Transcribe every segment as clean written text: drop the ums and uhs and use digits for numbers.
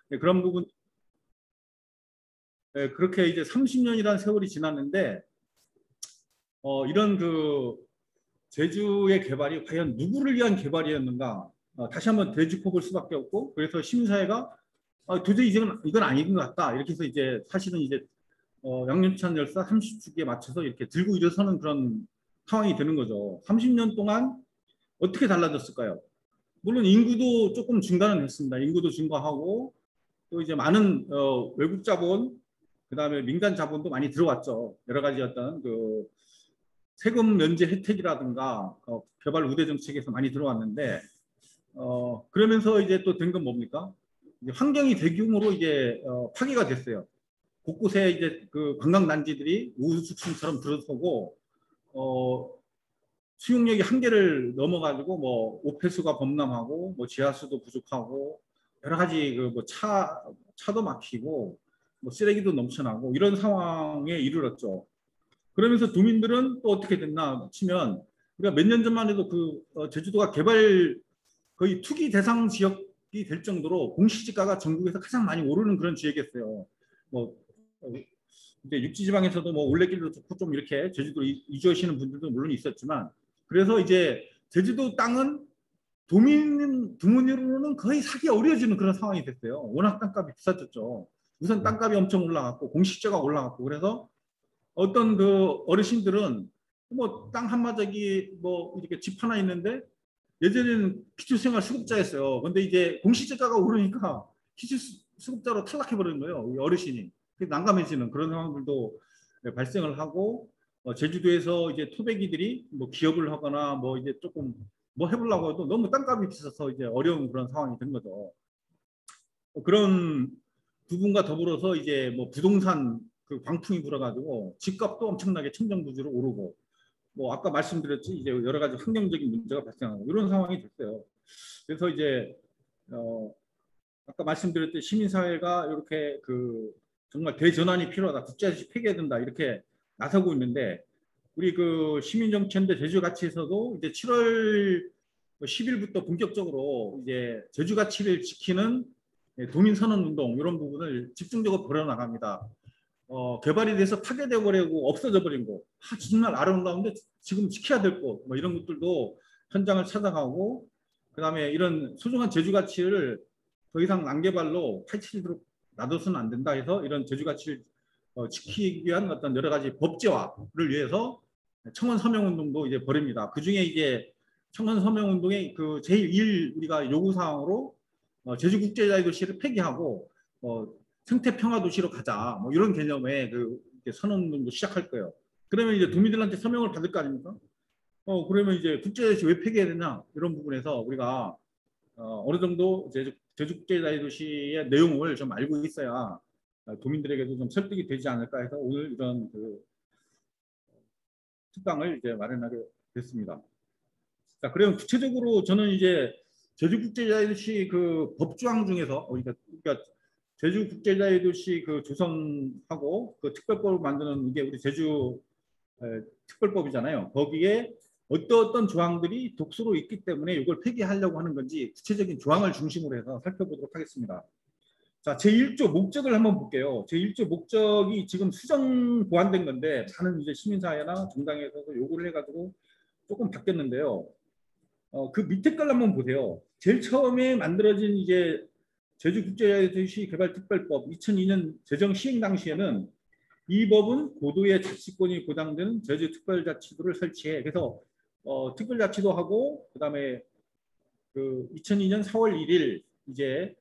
네, 그런 부분, 네, 그렇게 이제 30년이라는 세월이 지났는데, 이런 그 제주의 개발이 과연 누구를 위한 개발이었는가? 다시 한번 되짚어볼 수밖에 없고, 그래서 시민사회가 도저히 이건 아닌 것 같다. 이렇게 해서 이제 사실은 이제 양념찬 열사 30주기에 맞춰서 이렇게 들고 일어서는 그런 상황이 되는 거죠. 30년 동안 어떻게 달라졌을까요? 물론 인구도 조금 증가는 했습니다. 인구도 증가하고 또 이제 많은 외국 자본, 그다음에 민간 자본도 많이 들어왔죠. 여러 가지 어떤 그 세금 면제 혜택이라든가 개발 우대 정책에서 많이 들어왔는데 그러면서 이제 또 된 건 뭡니까? 이제 환경이 대규모로 이제 파괴가 됐어요. 곳곳에 이제 그 관광단지들이 우후죽순처럼 들어서고 수용력이 한계를 넘어가지고 뭐 오폐수가 범람하고 뭐 지하수도 부족하고 여러 가지 그 뭐 차도 막히고 뭐 쓰레기도 넘쳐나고 이런 상황에 이르렀죠. 그러면서 도민들은 또 어떻게 됐나 치면 우리가 몇 년 전만 해도 그 제주도가 개발 거의 투기 대상 지역이 될 정도로 공시지가가 전국에서 가장 많이 오르는 그런 지역이었어요. 뭐 이제 육지지방에서도 뭐 올레길도 좋고 좀 이렇게 제주도 이주하시는 분들도 물론 있었지만 그래서 이제 제주도 땅은 드문으로는 거의 사기 어려워지는 그런 상황이 됐어요. 워낙 땅값이 비쌌었죠. 우선 땅값이 엄청 올라갔고 공시지가가 올라갔고 그래서 어떤 그 어르신들은 뭐 땅 한마저기 뭐 이렇게 집 하나 있는데 예전에는 기초생활 수급자였어요. 근데 이제 공시지가가 오르니까 기초수급자로 탈락해버리는 거예요. 어르신이. 난감해지는 그런 상황들도 발생을 하고 제주도에서 이제 토백이들이 뭐 기업을 하거나 뭐 이제 조금 뭐 해보려고 해도 너무 땅값이 비싸서 이제 어려운 그런 상황이 된 거죠. 그런 부분과 더불어서 이제 뭐 부동산 그 광풍이 불어가지고 집값도 엄청나게 천정부지로 오르고 뭐 아까 말씀드렸지 이제 여러 가지 환경적인 문제가 발생하고 이런 상황이 됐어요. 그래서 이제 아까 말씀드렸듯이 시민사회가 이렇게 그 정말 대전환이 필요하다, 국제화시 폐기해야 된다 이렇게 나서고 있는데 우리 그 시민정치연대 제주가치에서도 이제 7월 10일부터 본격적으로 이제 제주가치를 지키는 도민선언운동 이런 부분을 집중적으로 벌여나갑니다. 개발이 돼서 파괴되어 버리고 없어져 버린 곳, 정말 아름다운데 지금 지켜야 될 곳, 뭐 이런 것들도 현장을 찾아가고, 그 다음에 이런 소중한 제주 가치를 더 이상 난개발로 파헤치도록 놔둬서는 안 된다 해서 이런 제주 가치를 지키기 위한 어떤 여러 가지 법제화를 위해서 청원 서명 운동도 이제 벌입니다. 그 중에 이제 청원 서명 운동의 그 제1 우리가 요구 사항으로 제주 국제자유도시를 폐기하고 생태 평화 도시로 가자. 뭐 이런 개념의 그 선언도 시작할 거예요. 그러면 이제 도민들한테 서명을 받을 거 아닙니까? 그러면 이제 국제자유도시 왜 폐기해야 되냐? 이런 부분에서 우리가 어느 정도 제주 국제자유도시의 내용을 좀 알고 있어야 도민들에게도 좀 설득이 되지 않을까 해서 오늘 이런 그 특강을 이제 마련하게 됐습니다. 자, 그러면 구체적으로 저는 이제 제주국제자유도시 그 법조항 중에서 그러니까 제주국제자유도시 그 조성하고 그 특별법을 만드는 이게 우리 제주 특별법이잖아요. 거기에 어떤 조항들이 독소로 있기 때문에 이걸 폐기하려고 하는 건지 구체적인 조항을 중심으로 해서 살펴보도록 하겠습니다. 자, 제1조 목적을 한번 볼게요. 제1조 목적이 지금 수정 보완된 건데 많은 이제 시민사회나 정당에서도 요구를 해가지고 조금 바뀌었는데요. 그 밑에 걸 한번 보세요. 제일 처음에 만들어진 이제 제주국제도시개발특별법 2002년 제정 시행 당시에는 이 법은 고도의 자치권이 보장되는 제주특별자치도를 설치해. 그래서 특별자치도 하고 그다음에 그 2002년 4월 1일 이제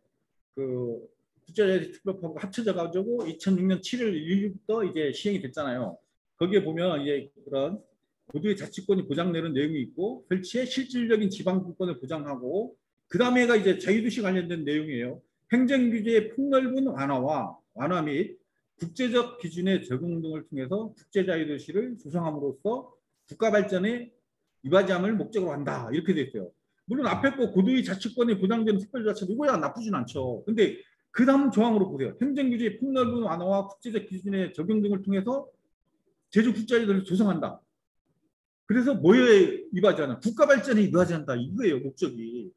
그 국제자치특별법과 합쳐져 가지고 2006년 7월 1일부터 이제 시행이 됐잖아요. 거기에 보면 이제 그런 고도의 자치권이 보장되는 내용이 있고 설치의 실질적인 지방분권을 보장하고 그 다음에가 이제 자유도시 관련된 내용이에요. 행정규제의 폭넓은 완화 및 국제적 기준의 적용 등을 통해서 국제자유도시를 조성함으로써 국가 발전에 이바지함을 목적으로 한다. 이렇게 돼 있어요. 물론 앞에 거 고도의 자치권이 보장되는 특별자치도 이거야 나쁘진 않죠. 근데 그 다음 조항으로 보세요. 행정규제의 폭넓은 완화와 국제적 기준의 적용 등을 통해서 제주국제자유도시를 조성한다. 그래서 뭐에 이바지하냐? 국가 발전에 이바지한다. 이거예요, 목적이.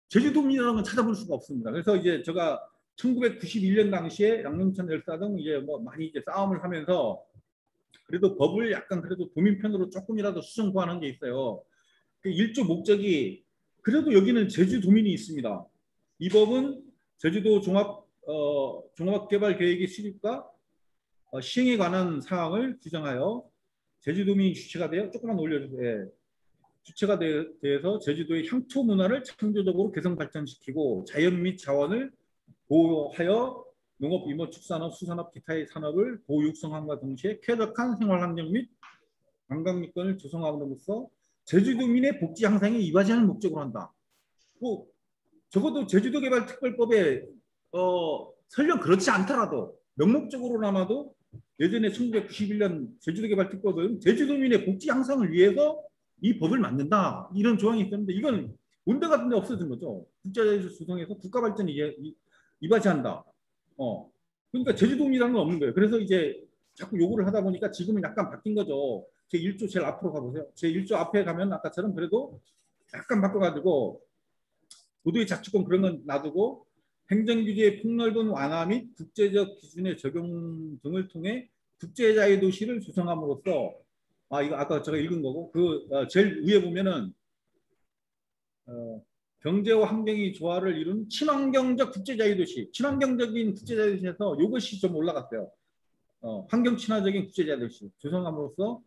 제주도민이라는 건 찾아볼 수가 없습니다. 그래서 이제 제가 1991년 당시에 양용천 열사 등 이제 뭐 많이 이제 싸움을 하면서 그래도 법을 약간 그래도 도민 편으로 조금이라도 수정 구하는 게 있어요. 그 1조 목적이 그래도 여기는 제주 도민이 있습니다. 이 법은 제주도 종합개발계획의 수립과 시행에 관한 사항을 규정하여 제주도민이 주체가 되어 조금만 올려주세요. 주체가 되어서 제주도의 향토 문화를 창조적으로 개성 발전시키고 자연 및 자원을 보호하여 농업, 임업, 축산업, 수산업, 기타의 산업을 보호 육성함과 동시에 쾌적한 생활환경 및 관광민권을 조성함으로써 제주도민의 복지 향상에 이바지하는 목적으로 한다. 뭐 적어도 제주도개발특별법에 설령 그렇지 않더라도 명목적으로나마도 예전에 1991년 제주도개발특법은 제주도민의 복지 향상을 위해서 이 법을 만든다 이런 조항이 있었는데 이건 온데 같은 데 없어진 거죠. 국제자유를 조성해서 국가발전에 이바지한다. 그러니까 제주도민이라는 건 없는 거예요. 그래서 이제 자꾸 요구를 하다 보니까 지금은 약간 바뀐 거죠. 제 1조 제일 앞으로 가보세요. 제 1조 앞에 가면 아까처럼 그래도 약간 바꿔가지고 고도의 자치권 그런 건 놔두고 행정규제의 폭넓은 완화 및 국제적 기준의 적용 등을 통해 국제자유도시를 조성함으로써 이거 아까 제가 읽은 거고 제일 위에 보면은 경제와 환경의 조화를 이룬 친환경적 국제자유도시, 친환경적인 국제자유도시에서 이것이 좀 올라갔어요. 환경 친화적인 국제자유도시 조성함으로써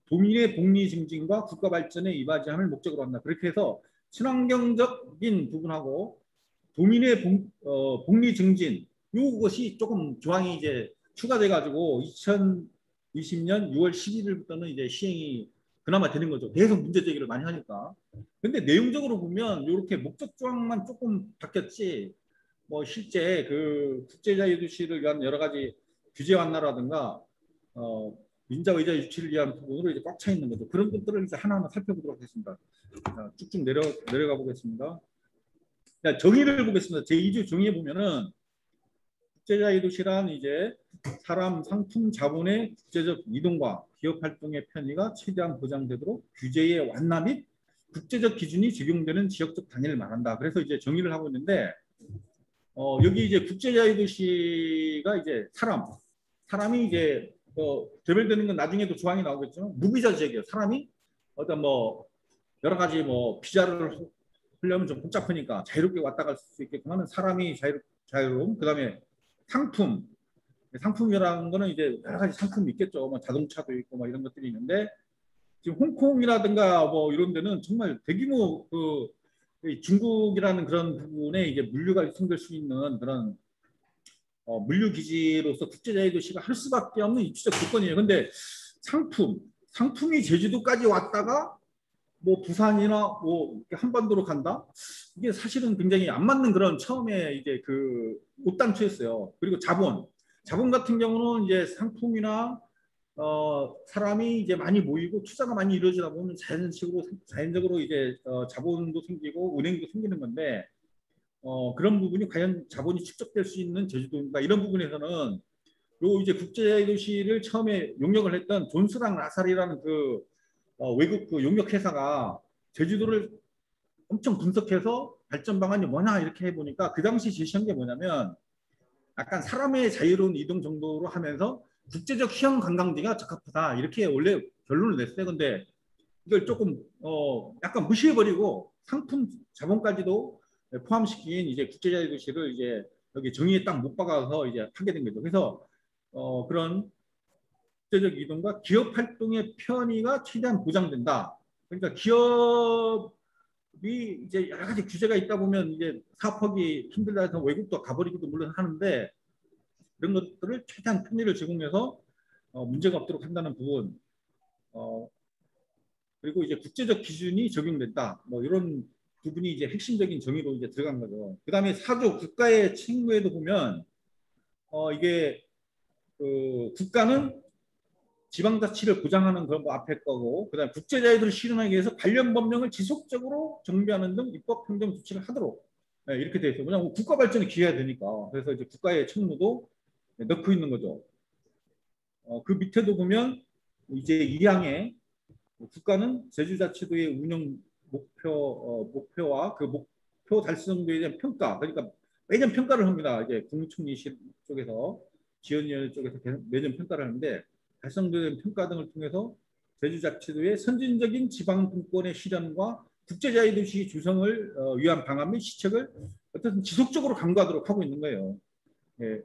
도민의 복리 증진과 국가 발전에 이바지함을 목적으로 한다. 그렇게 해서 친환경적인 부분하고 도민의 복리 증진 이것이 조금 조항이 이제 추가돼 가지고 2020년 6월 11일부터는 이제 시행이 그나마 되는 거죠. 계속 문제 제기를 많이 하니까. 근데 내용적으로 보면 이렇게 목적 조항만 조금 바뀌었지 뭐 실제 그 국제자유도시를 위한 여러 가지 규제 완화라든가 민자 의자 유치를 위한 부분으로 이제 꽉 차 있는 거죠. 그런 것들을 이제 하나하나 살펴보도록 하겠습니다. 자, 쭉쭉 내려가 보겠습니다. 자, 정의를 보겠습니다. 제2조 정의에 보면은 국제자유도시란 이제 사람, 상품, 자본의 국제적 이동과 기업 활동의 편의가 최대한 보장되도록 규제의 완화 및 국제적 기준이 적용되는 지역적 단위를 말한다. 그래서 이제 정의를 하고 있는데 여기 이제 국제자유도시가 이제 사람이 이제 개별되는 건 나중에도 조항이 나오겠죠. 무비자 지역이에요. 사람이 어떤 뭐 여러 가지 뭐 비자를 하려면 좀 복잡하니까 자유롭게 왔다 갈 수 있게끔 하는 사람이 자유로움. 그다음에 상품이라는 거는 이제 여러 가지 상품이 있겠죠. 뭐 자동차도 있고 뭐 이런 것들이 있는데 지금 홍콩이라든가 뭐 이런 데는 정말 대규모 중국이라는 그런 부분에 이제 물류가 유통될 수 있는 그런 물류 기지로서 국제자유도시가 할 수밖에 없는 입지적 조건이에요. 근데 상품이 제주도까지 왔다가 뭐 부산이나 뭐 한반도로 간다? 이게 사실은 굉장히 안 맞는 그런 처음에 이제 그 옷단초였어요. 그리고 자본 같은 경우는 이제 상품이나 사람이 이제 많이 모이고 투자가 많이 이루어지다 보면 자연적으로 이제 자본도 생기고 은행도 생기는 건데 그런 부분이 과연 자본이 축적될 수 있는 제주도인가 이런 부분에서는 요 이제 국제도시를 처음에 용역을 했던 존스랑 라살이라는 외국 그 용역 회사가 제주도를 엄청 분석해서 발전 방안이 뭐냐 이렇게 해보니까 그 당시 제시한 게 뭐냐면 약간 사람의 자유로운 이동 정도로 하면서 국제적 휴양 관광지가 적합하다 이렇게 원래 결론을 냈어요. 근데 이걸 조금 약간 무시해버리고 상품 자본까지도 포함시킨 이제 국제자유도시를 이제 여기 정의에 딱 못 박아서 이제 하게 된 거죠. 그래서 그런 국제적 이동과 기업 활동의 편의가 최대한 보장된다. 그러니까 기업이 이제 여러 가지 규제가 있다 보면 이제 사업하기 힘들다 해서 외국도 가버리기도 물론 하는데 이런 것들을 최대한 편의를 제공해서 문제가 없도록 한다는 부분. 그리고 이제 국제적 기준이 적용된다. 뭐 이런 부분이 이제 핵심적인 정의로 이제 들어간 거죠. 그다음에 4조 국가의 책무에도 보면 이게 국가는 지방자치를 보장하는 그런 거 앞에 거고, 그다음 국제자유도를 실현하기 위해서 관련 법령을 지속적으로 정비하는 등 입법 행정 조치를 하도록 이렇게 돼 있어요. 왜냐하면 국가 발전에 기여해야 되니까. 그래서 이제 국가의 책무도 넣고 있는 거죠. 그 밑에도 보면 이제 2항에 국가는 제주자치도의 운영 목표와 그 목표 달성도에 대한 평가, 그러니까 매년 평가를 합니다. 이제 국무총리실 쪽에서 지원위원회 쪽에서 매년 평가를 하는데 달성된 평가 등을 통해서 제주자치도의 선진적인 지방분권의 실현과 국제자유도시 조성을 위한 방안 및 시책을 어쨌든 지속적으로 강구하도록 하고 있는 거예요. 예.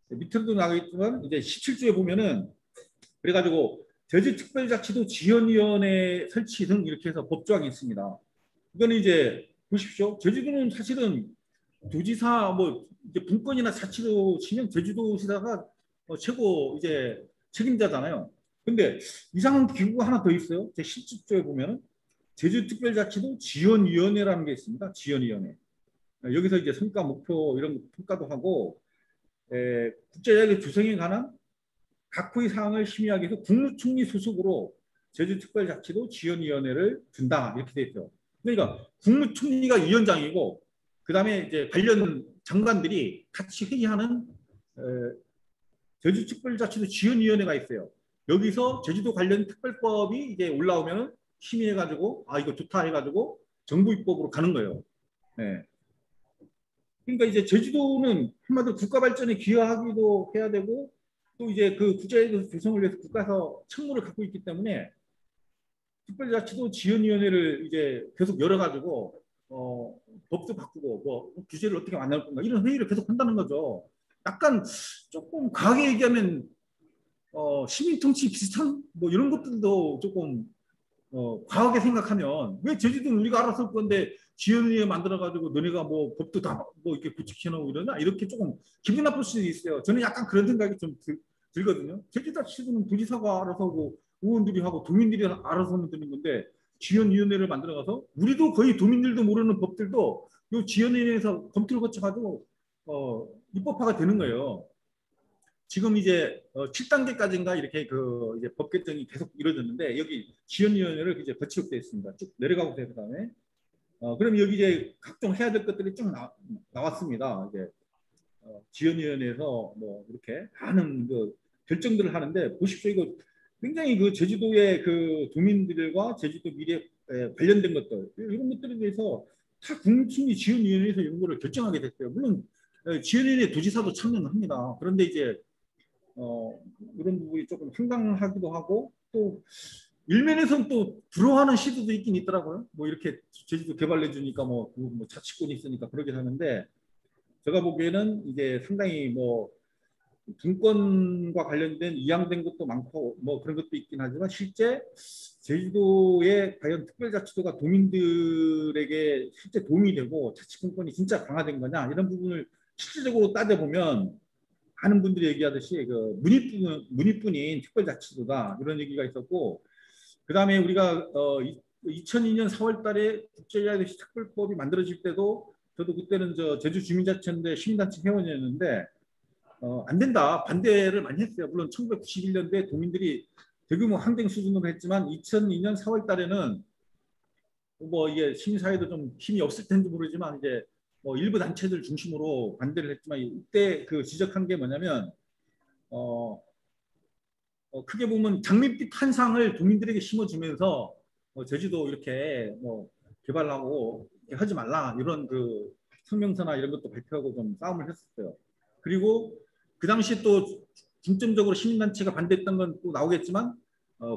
밑으로도 나가겠지만 이제 17조에 보면은 그래가지고 제주특별자치도 지원위원회 설치 등 이렇게 해서 법조항이 있습니다. 이거는 이제 보십시오. 제주도는 사실은 도지사 뭐 이제 분권이나 자치도 치면 제주도지사가 최고 이제 책임자잖아요. 근데 이상한 기구가 하나 더 있어요. 제 17조에 보면은 제주특별자치도 지원위원회라는 게 있습니다. 지원위원회. 여기서 이제 성과 목표 이런 평가도 하고 국제자유의 조성에 관한 각호의 사항을 심의하기 위해서 국무총리 소속으로 제주특별자치도 지원위원회를 둔다 이렇게 돼 있죠. 그러니까 국무총리가 위원장이고 그 다음에 이제 관련 장관들이 같이 회의하는 제주특별자치도 지원위원회가 있어요. 여기서 제주도 관련 특별법이 이제 올라오면 심의해가지고 아 이거 좋다 해가지고 정부 입법으로 가는 거예요. 네. 그러니까 이제 제주도는 한마디로 국가 발전에 기여하기도 해야 되고 또 이제 그 국제적 조성을 위해서 국가에서 책무를 갖고 있기 때문에 특별자치도 지원위원회를 이제 계속 열어가지고 법도 바꾸고 뭐 규제를 어떻게 만들 건가 이런 회의를 계속 한다는 거죠. 약간 조금 과하게 얘기하면 시민통치 비슷한 뭐 이런 것들도 조금 과하게 생각하면 왜 제주도는 우리가 알아서 할 건데 지연위에 만들어가지고 너네가 뭐 법도 다 뭐 이렇게 구축해놓고 이러나 이렇게 조금 기분 나쁠 수도 있어요. 저는 약간 그런 생각이 좀 들거든요. 제주도는 도지사가 알아서 하고 의원들이 하고 도민들이 알아서 하면 되는 건데 지연위원회를 만들어가서 우리도 거의 도민들도 모르는 법들도 이 지연위원회에서 검토를 거쳐가지고 입법화가 되는 거예요. 지금 이제 7단계까지인가 이렇게 그 이제 법 개정이 계속 이루어졌는데 여기 지원위원회를 이제 거치게 되어 있습니다. 쭉 내려가고 그 다음에 그럼 여기 이제 각종 해야 될 것들이 쭉 나왔습니다. 이제 지원위원회에서 뭐 이렇게 많은 그 결정들을 하는데 보십시오. 이거 굉장히 그 제주도의 그 도민들과 제주도 미래 관련된 것들 이런 것들에 대해서 다 국무총리 지원위원회에서 이런 거를 결정하게 됐어요. 물론 지원위원회 도지사도 참여는 합니다. 그런데 이제 이런 부분이 조금 황당하기도 하고 또 일면에서는 또 부러워하는 시도도 있긴 있더라고요. 뭐 이렇게 제주도 개발해 주니까 뭐 자치권이 있으니까 그러긴 하는데 제가 보기에는 이게 상당히 뭐 분권과 관련된 이양된 것도 많고 뭐 그런 것도 있긴 하지만 실제 제주도의 과연 특별자치도가 도민들에게 실제 도움이 되고 자치분권이 진짜 강화된 거냐 이런 부분을 실질적으로 따져보면 많은 분들이 얘기하듯이 그 문의뿐인 특별자치도다 이런 얘기가 있었고 그 다음에 우리가 2002년 4월 달에 국제자유도시 특별법이 만들어질 때도 저도 그때는 제주 주민자치연대 시민단체 회원이었는데 안 된다 반대를 많이 했어요. 물론 1991년도에 도민들이 대규모 항쟁 수준으로 했지만 2002년 4월 달에는 뭐 이게 시민사회도 좀 힘이 없을 텐지 모르지만 이제 뭐 일부 단체들 중심으로 반대를 했지만 이때 그 지적한 게 뭐냐면 크게 보면 장밋빛 한 상을 도민들에게 심어주면서 제주도 이렇게 뭐 개발하고 하지 말라 이런 그 성명서나 이런 것도 발표하고 좀 싸움을 했었어요. 그리고 그 당시 또 중점적으로 시민단체가 반대했던 건 또 나오겠지만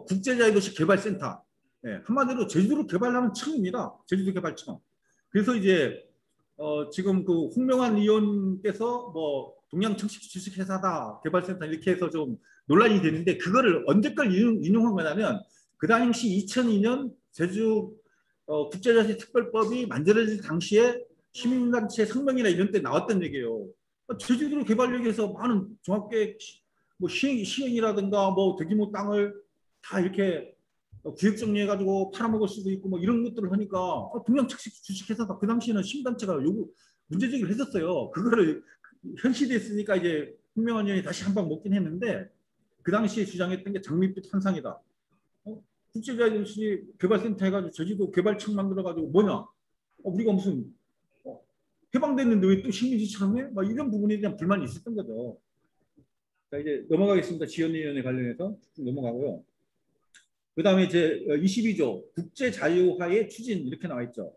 국제자유도시 개발센터 한마디로 제주도를 개발하는 층입니다. 제주도 개발청. 그래서 이제 지금 그 홍명환 의원께서 뭐 동양청식 주식회사다 개발센터 이렇게 해서 좀 논란이 되는데 그거를 언제까지 인용한 거냐면 그 당시 2002년 제주 국제자치 특별법이 만들어질 당시에 시민단체 성명이나 이런 때 나왔던 얘기예요. 제주도를 개발하기 위해서 많은 종합계획 뭐 시행이라든가 뭐 대규모 땅을 다 이렇게 구역 정리해가지고 팔아먹을 수도 있고 뭐 이런 것들을 하니까 동양측식 주식회사다. 그 당시에는 시민단체가 요구 문제제기를 했었어요. 그거를 현실했으니까 이제 홍명환 의원이 다시 한 방 먹긴 했는데 그 당시에 주장했던 게 장밋빛 환상이다. 국제자유도시 개발센터 해가지고 제주도 개발청 만들어가지고 뭐냐? 우리가 무슨 해방됐는데 왜 또 식민지처럼 해? 막 이런 부분에 대한 불만이 있었던 거죠. 자, 이제 넘어가겠습니다. 지원위원회 관련해서 쭉 넘어가고요. 그 다음에 이제 22조 국제자유화의 추진 이렇게 나와 있죠.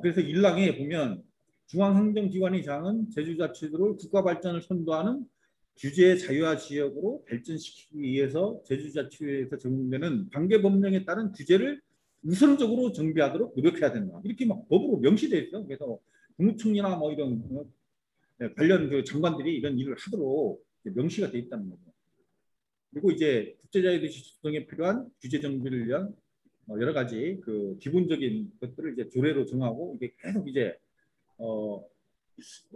그래서 1항에 보면 중앙행정기관의 장은 제주자치도를 국가 발전을 선도하는 규제 자유화 지역으로 발전시키기 위해서 제주자치도에서 적용되는 관계법령에 따른 규제를 우선적으로 정비하도록 노력해야 된다. 이렇게 막 법으로 명시되어 있어요. 그래서 국무총리나 뭐 이런 관련 그 장관들이 이런 일을 하도록 명시가 되어 있다는 거죠. 그리고 이제 국제자유도시 조성에 필요한 규제 정비를 위한 여러 가지 그 기본적인 것들을 이제 조례로 정하고 이게 계속 이제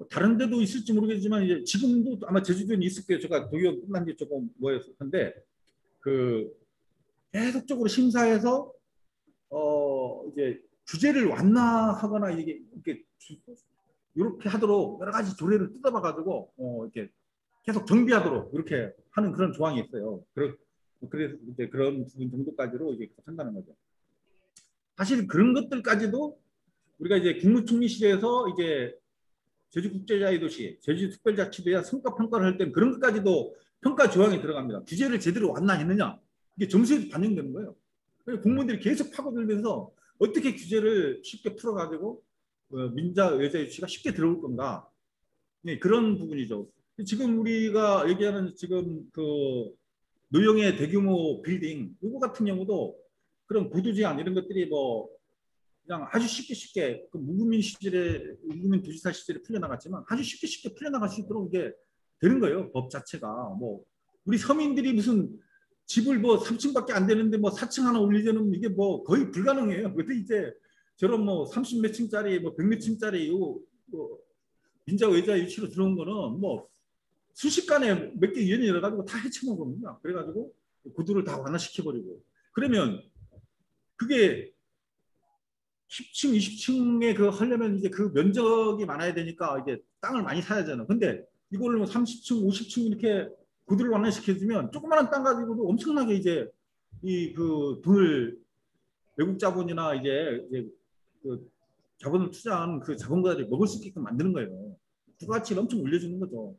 다른 데도 있을지 모르겠지만 이제 지금도 아마 제주도에는 있을 거예요. 제가 독일 끝난 지 조금 뭐였을 텐데 그 계속적으로 심사해서 이제 규제를 완화하거나 이렇게 하도록 여러 가지 조례를 뜯어봐 가지고 이렇게 계속 정비하도록 이렇게 하는 그런 조항이 있어요. 그래서 이제 그런 부분 정도까지로 이제 한다는 거죠. 사실 그런 것들까지도 우리가 이제 국무총리실에서 이제 제주국제자유도시, 제주특별자치도에 성과 평가를 할 때 그런 것까지도 평가 조항에 들어갑니다. 규제를 제대로 완화했느냐 이게 점수에 반영되는 거예요. 공무원들이 계속 파고들면서 어떻게 규제를 쉽게 풀어가지고 민자 의자유치가 쉽게 들어올 건가. 네, 그런 부분이죠. 지금 우리가 얘기하는 지금 그 노영의 대규모 빌딩 이거 같은 경우도 그런 구도 제한 이런 것들이 뭐 그냥 아주 쉽게 그 무구민 도지사 시절에 풀려나갔지만 아주 쉽게 풀려나갈 수 있도록 이게 되는 거예요. 법 자체가 뭐 우리 서민들이 무슨 집을 뭐 3층밖에 안 되는데 뭐 4층 하나 올리자는 이게 뭐 거의 불가능해요. 근데 이제 저런 뭐 30 몇 층짜리 뭐 100 몇 층짜리 뭐 민자 의자 유치로 들어온 거는 뭐 순식간에 몇 개 위원이 열어가지고 다 해쳐먹은 겁니다. 그래가지고 구두를 다 완화시켜버리고 그러면 그게 10층, 20층에 그 하려면 이제 그 면적이 많아야 되니까 이제 땅을 많이 사야 되잖아. 근데 이거를 뭐 30층, 50층 이렇게 구두를 완화시켜주면 조그마한 땅 가지고도 엄청나게 이제 이 그 돈을 외국 자본이나 이제 그 자본을 투자한 그 자본가들이 먹을 수 있게끔 만드는 거예요. 부가가치를 엄청 올려주는 거죠.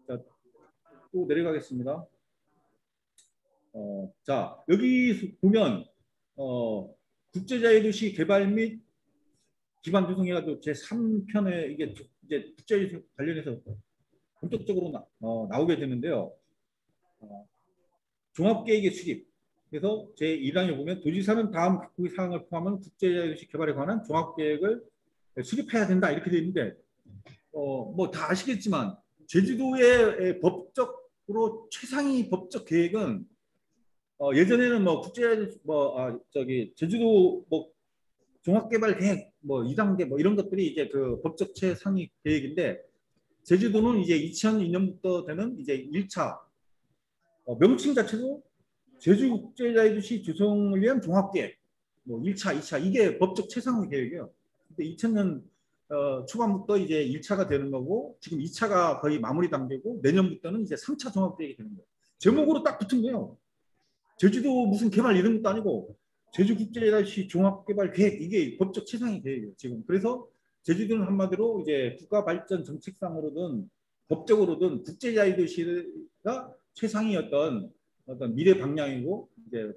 자, 또 내려가겠습니다. 자, 여기 보면 국제자유도시 개발 및 기반 조성해가지고 제3편에 이게 이제 국제자유도시 관련해서 본격적으로 나오게 되는데요. 종합계획의 수립. 그래서 제1항에 보면 도지사는 다음 각국의 사항을 포함한 국제자유도시 개발에 관한 종합계획을 수립해야 된다 이렇게 되어 있는데 뭐 다 아시겠지만 제주도의 법적으로 최상위 법적 계획은 예전에는 뭐 제주도 뭐 종합개발 계획 뭐 2단계 뭐 이런 것들이 이제 그 법적 최상위 계획인데 제주도는 이제 2002년부터 되는 이제 1차 명칭 자체도 제주국제자유도시 조성을 위한 종합계획 뭐 1차, 2차 이게 법적 최상위 계획이에요. 근데 2000년 초반부터 이제 1차가 되는 거고 지금 2차가 거의 마무리 단계고 내년부터는 이제 3차 종합계획이 되는 거예요. 제목으로 딱 붙은 거예요. 제주도 무슨 개발 이런 것도 아니고 제주국제자유도시 종합개발계획 이게 법적 최상위 계획이에요. 지금 그래서 제주도는 한마디로 이제 국가발전 정책상으로든 법적으로든 국제자유도시가 최상위 어떤 미래 방향이고 이제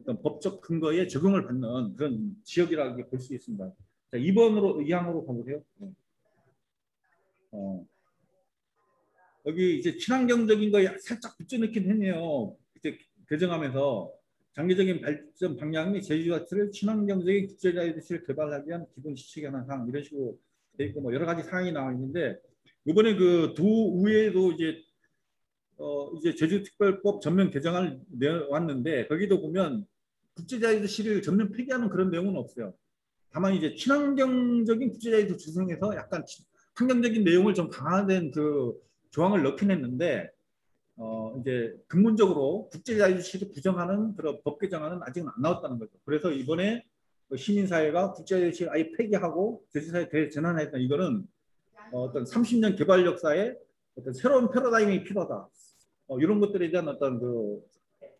어떤 법적 근거에 적용을 받는 그런 지역이라고 볼 수 있습니다. 자, 2항으로 가보세요. 여기 이제 친환경적인 거 살짝 붙여넣긴 했네요. 이제 개정하면서 장기적인 발전 방향 및 제주자치를 친환경적인 국제자유도시를 개발하기 위한 기본 시책에 관한 사항 이런 식으로 돼 있고 뭐 여러 가지 사항이 나와 있는데 이번에 그 도의회도 이제 제주특별법 전면 개정을 내왔는데 거기도 보면 국제자유도시를 전면 폐기하는 그런 내용은 없어요. 다만 이제 친환경적인 국제자유도시 조성에서 약간 환경적인 내용을 좀 강화된 그 조항을 넣긴 했는데 이제 근본적으로 국제자유도시를 규정하는 그런 법 개정안은 아직은 안 나왔다는 거죠. 그래서 이번에 시민사회가 국제자유도시를 아예 폐기하고 제주사회 대전환했던 이거는 어떤 30년 개발 역사에 어떤 새로운 패러다임이 필요하다. 이런 것들에 대한 어떤 그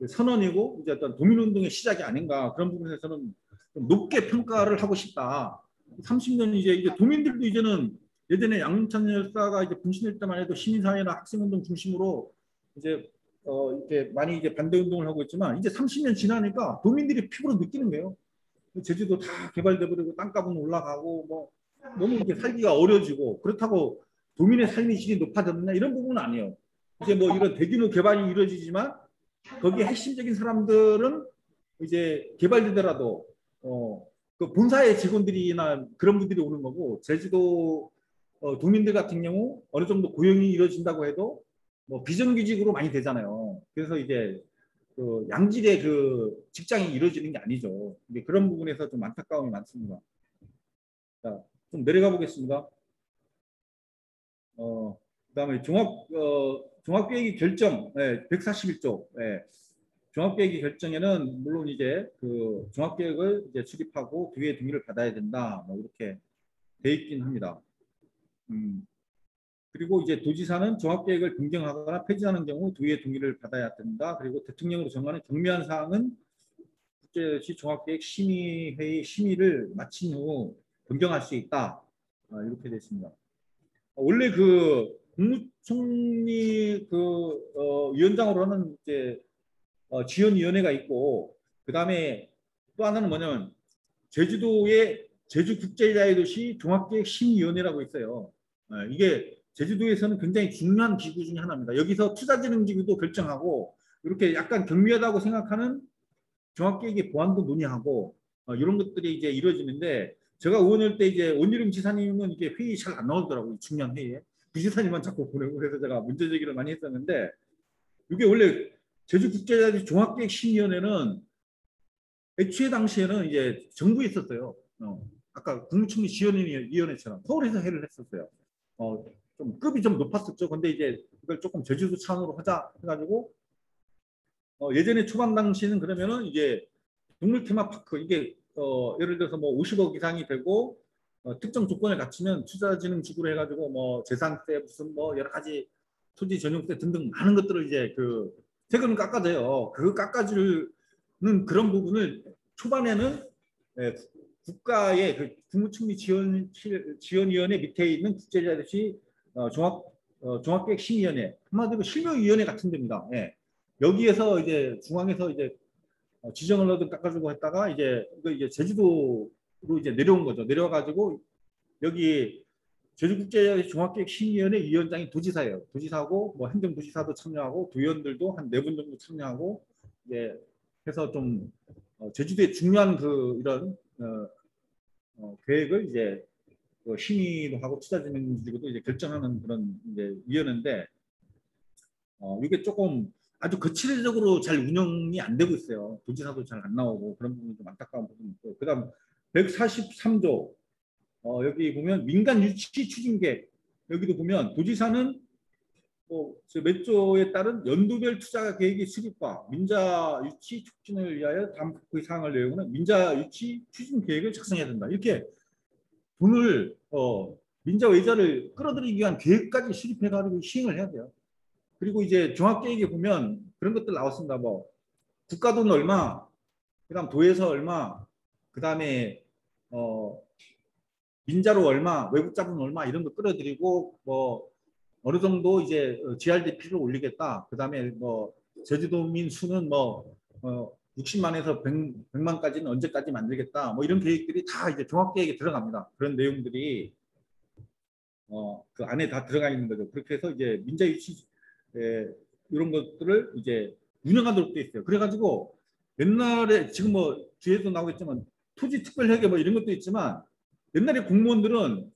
선언이고 이제 어떤 도민운동의 시작이 아닌가 그런 부분에서는 좀 높게 평가를 하고 싶다. 30년 이제 도민들도 이제는 예전에 양문찬 열사가 이제 분신할 때만 해도 시민사회나 학생운동 중심으로 이제 이렇게 많이 이제 반대 운동을 하고 있지만 이제 30년 지나니까 도민들이 피부로 느끼는 거예요. 제주도 다 개발돼 버리고 땅값은 올라가고 뭐 너무 이렇게 살기가 어려지고 그렇다고 도민의 삶의 질이 높아졌느냐 이런 부분은 아니에요. 이제 뭐 이런 대규모 개발이 이루어지지만 거기에 핵심적인 사람들은 이제 개발되더라도 그 본사의 직원들이나 그런 분들이 오는 거고 제주도 도민들 같은 경우 어느 정도 고용이 이루어진다고 해도 뭐 비정규직으로 많이 되잖아요. 그래서 이제 그 양질의 그 직장이 이루어지는 게 아니죠. 근데 그런 부분에서 좀 안타까움이 많습니다. 자, 좀 내려가 보겠습니다. 그다음에 종합계획이 결정, 141조. 종합계획이 결정에는 물론 이제 그 종합계획을 이제 수립하고 두의 동의를 받아야 된다. 뭐 이렇게 돼 있긴 합니다. 그리고 이제 도지사는 종합계획을 변경하거나 폐지하는 경우 두의 동의를 받아야 된다. 그리고 대통령으로 정하는 경미한 사항은 국제시 종합계획 심의회의 심의를 마친 후 변경할 수 있다. 이렇게 되어 있습니다. 원래 그 국무총리 위원장으로는 이제 지원위원회가 있고 그 다음에 또 하나는 뭐냐면 제주도의 제주국제자유도시 종합계획심의위원회라고 있어요. 이게 제주도에서는 굉장히 중요한 기구 중에 하나입니다. 여기서 투자진흥기구도 결정하고 이렇게 약간 경미하다고 생각하는 종합계획의 보완도 논의하고 이런 것들이 이제 이루어지는데 제가 의원일 때 이제 원희룡 지사님은 이게 회의 잘 안 나오더라고요. 중요한 회의에. 부지사님만 자꾸 보내고 그래서 제가 문제 제기를 많이 했었는데 이게 원래 제주국제자유도시 종합계획심의위원회는 애초에 당시에는 이제 정부에 있었어요. 아까 국무총리 지원위원회처럼 서울에서 회의를 했었어요. 좀 급이 좀 높았었죠. 근데 이제 이걸 조금 제주도 차원으로 하자 해가지고 예전에 초반 당시는 그러면은 이제 동물 테마파크 이게 예를 들어서 뭐 50억 이상이 되고 특정 조건을 갖추면 투자진흥지구로 해가지고 뭐 재산세 무슨 뭐 여러 가지 토지 전용세 등등 많은 것들을 이제 그 세금을 깎아줘요. 그 깎아주는 그런 부분을 초반에는 국가의 그 국무총리 지원위원회 밑에 있는 국제자유도시 종합계획심의위원회 한마디로 실무위원회 같은 데입니다. 예. 여기에서 이제 중앙에서 이제 지정을 얻은 깎아주고 했다가 이제 제주도로 이제 내려온 거죠. 내려와가지고 여기 제주국제자유도시 종합계획심의위원회 위원장이 도지사예요. 도지사고 뭐 행정도지사도 참여하고 도의원들도 한 4분 정도 참여하고 이제 해서 좀 제주도의 중요한 그 이런 계획을 이제 심의도 하고 투자진흥지구도 이제 결정하는 그런 이제 위원회인데 이게 조금 아주 거칠적으로 잘 운영이 안 되고 있어요. 도지사도 잘 안 나오고 그런 부분이 좀 안타까운 부분이 있고 그다음 143조 여기 보면 민간 유치 추진계획 여기도 보면 도지사는 몇 조에 따른 연도별 투자 계획의 수립과 민자 유치 촉진을 위하여 다음 그 사항을 내용은 민자 유치 추진 계획을 작성해야 된다. 이렇게 돈을 민자 외자를 끌어들이기 위한 계획까지 수립해가지고 시행을 해야 돼요. 그리고 이제 종합계획에 보면 그런 것들 나왔습니다. 뭐 국가 돈 얼마, 그다음 도에서 얼마, 그다음에 민자로 얼마, 외국 자본 얼마 이런 거 끌어들이고 뭐 어느 정도 이제 GRDP를 올리겠다. 그다음에 뭐 제주도민 수는 뭐 60만에서 100만까지는 언제까지 만들겠다. 뭐 이런 계획들이 다 이제 종합계획에 들어갑니다. 그런 내용들이 그 안에 다 들어가 있는 거죠. 그렇게 해서 이제 민자 유치 이런 것들을 이제 운영하도록 돼 있어요. 그래가지고 옛날에 지금 뭐 뒤에도 나오겠지만 토지 특별회계 뭐 이런 것도 있지만 옛날에 공무원들은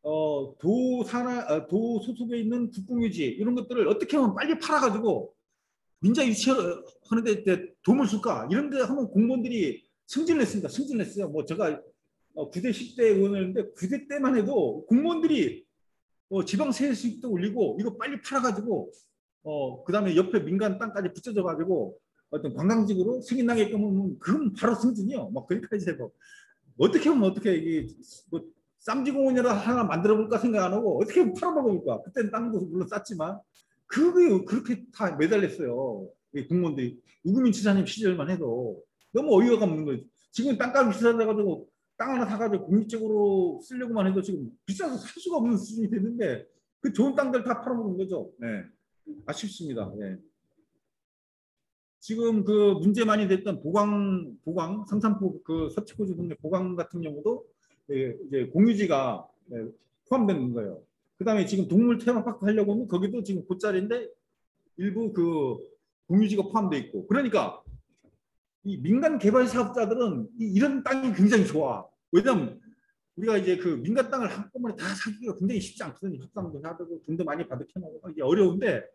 도 소속에 있는 국공유지 이런 것들을 어떻게 하면 빨리 팔아가지고 민자 유치하는데 도움을 줄까 이런 데 하면 공무원들이 승진을 했습니다. 승진을 했어요. 뭐 제가 9대 10대 의원이었는데 9대 때만 해도 공무원들이 지방세 수익도 올리고 이거 빨리 팔아가지고 그다음에 옆에 민간 땅까지 붙여줘가지고 어떤 관광직으로 승인나게끔 하면 그건 바로 승진이요. 막 그러니까 이제 뭐 어떻게 하면 어떻게 이게 뭐 쌈지공원이라 하나 만들어 볼까 생각 안 하고 어떻게 팔아먹을까. 그때는 땅도 물론 쌌지만 그게 그렇게 다 매달렸어요. 공무원들이 우금민 지사님 시절만 해도 너무 어이가 없는 거예요. 지금 땅값이 비싸져가지고 땅 하나 사가지고 공익적으로 쓰려고만 해도 지금 비싸서 살 수가 없는 수준이 됐는데 그 좋은 땅들 다 팔아먹은 거죠. 네. 아쉽습니다. 네. 지금 그 문제 많이 됐던 보강 삼산포 그 서치코지 동네 보강 같은 경우도 이제 공유지가 포함되는 거예요. 그다음에 지금 동물 테마파크 하려고 하면 거기도 지금 곧자리인데 일부 그 공유지가 포함되어 있고, 그러니까 이 민간 개발 사업자들은 이런 땅이 굉장히 좋아. 왜냐면 우리가 이제 그 민간 땅을 한꺼번에 다 사기가 굉장히 쉽지 않거든요. 협상도 해야 되고 돈도 많이 받으켜나고 이게 어려운데,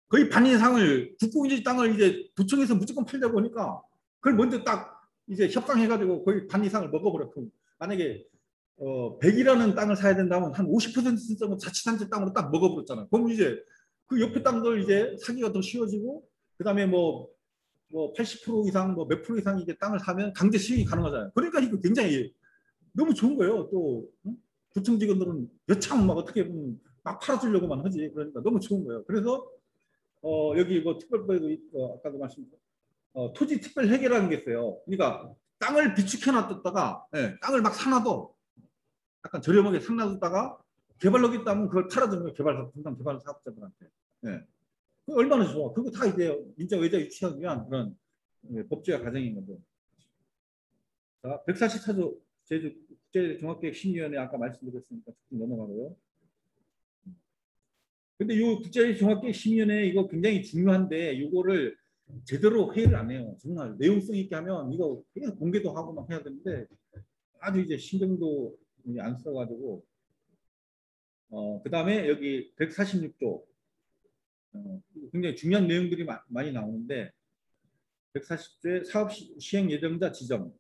거의 반 이상을 국공유지 땅을 이제 도청에서 무조건 팔려고 하니까 그걸 먼저 딱 이제 협상해가지고 거의 반 이상을 먹어버렸고, 만약에 100이라는 땅을 사야 된다면 한 50%는 자치단체 땅으로 딱 먹어버렸잖아요. 그럼 이제 그 옆에 땅들 이제 사기가 더 쉬워지고, 그다음에 뭐 80% 이상 몇 프로 이상 이제 땅을 사면 강제 시행이 가능하잖아요. 그러니까 이거 굉장히 너무 좋은 거예요. 또 구청 직원들은 여차하면 막 어떻게 보면 막 팔아주려고만 하지. 그러니까 너무 좋은 거예요. 그래서 여기 뭐 특별법에도 아까도 토지 특별 회계라는 게 있어요. 그러니까 땅을 비축해 놨다가 땅을 막 사놔도 약간 저렴하게 사놔뒀다가 개발하겠다면 그걸 팔아주는 거예요. 분당 개발 사업자들한테. 예. 얼마나 좋아. 그거 다 이제 민자 외자 유치하기 위한 그런 법제화 과정인 건데. 자, 144조 제주 국제종합계획심의위원회 아까 말씀드렸으니까 조금 넘어가고요. 근데 이 국제종합계획심의위원회 이거 굉장히 중요한데 이거를 제대로 회의를 안 해요. 정말 내용성 있게 하면 이거 계속 공개도 하고 막 해야 되는데 아주 이제 신경도 안 써가지고 그 다음에 여기 146조 굉장히 중요한 내용들이 많이 나오는데 140조의 사업 시행 예정자 지정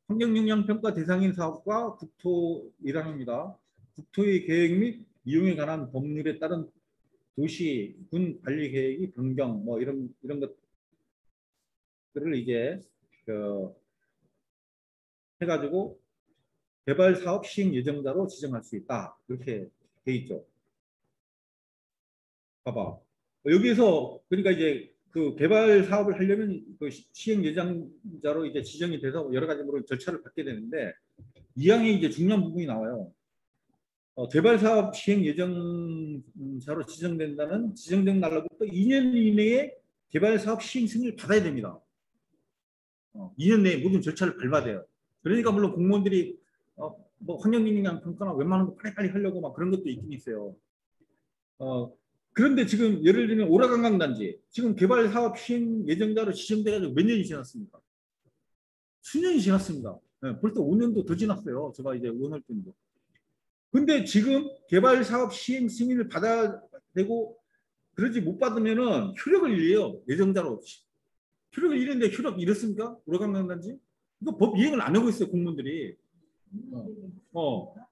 환경영향평가 대상인 사업과 국토 1항입니다. 국토의 계획 및 이용에 관한 법률에 따른 도시, 군 관리 계획이 변경 뭐 이런 것들을 이제 해가지고 개발 사업 시행 예정자로 지정할 수 있다. 이렇게 돼 있죠. 봐봐. 여기서 그러니까 이제 그 개발 사업을 하려면 그 시행 예정자로 이제 지정이 돼서 여러 가지 절차를 받게 되는데 2항에 이제 중요한 부분이 나와요. 개발 사업 시행 예정자로 지정된다는 지정된 날로부터 2년 이내에 개발 사업 시행 승인을 받아야 됩니다. 2년 내에 모든 절차를 밟아야 돼요. 그러니까 물론 공무원들이 뭐 환경영향 평가나 웬만한 거 빨리빨리 하려고 막 그런 것도 있긴 있어요. 그런데 지금 예를 들면 오라관광단지 지금 개발 사업 시행 예정자로 지정돼가지고 몇 년이 지났습니까? 수년이 지났습니다. 네, 벌써 5년도 더 지났어요. 제가 이제 의원할 때인데. 근데 지금 개발 사업 시행 승인을 받아야 되고 그러지 못 받으면은 효력을 잃어요. 예정자로. 효력을 잃는데 효력 잃었습니까? 오라관광단지? 이거 법 이행을 안 하고 있어요. 공무원들이.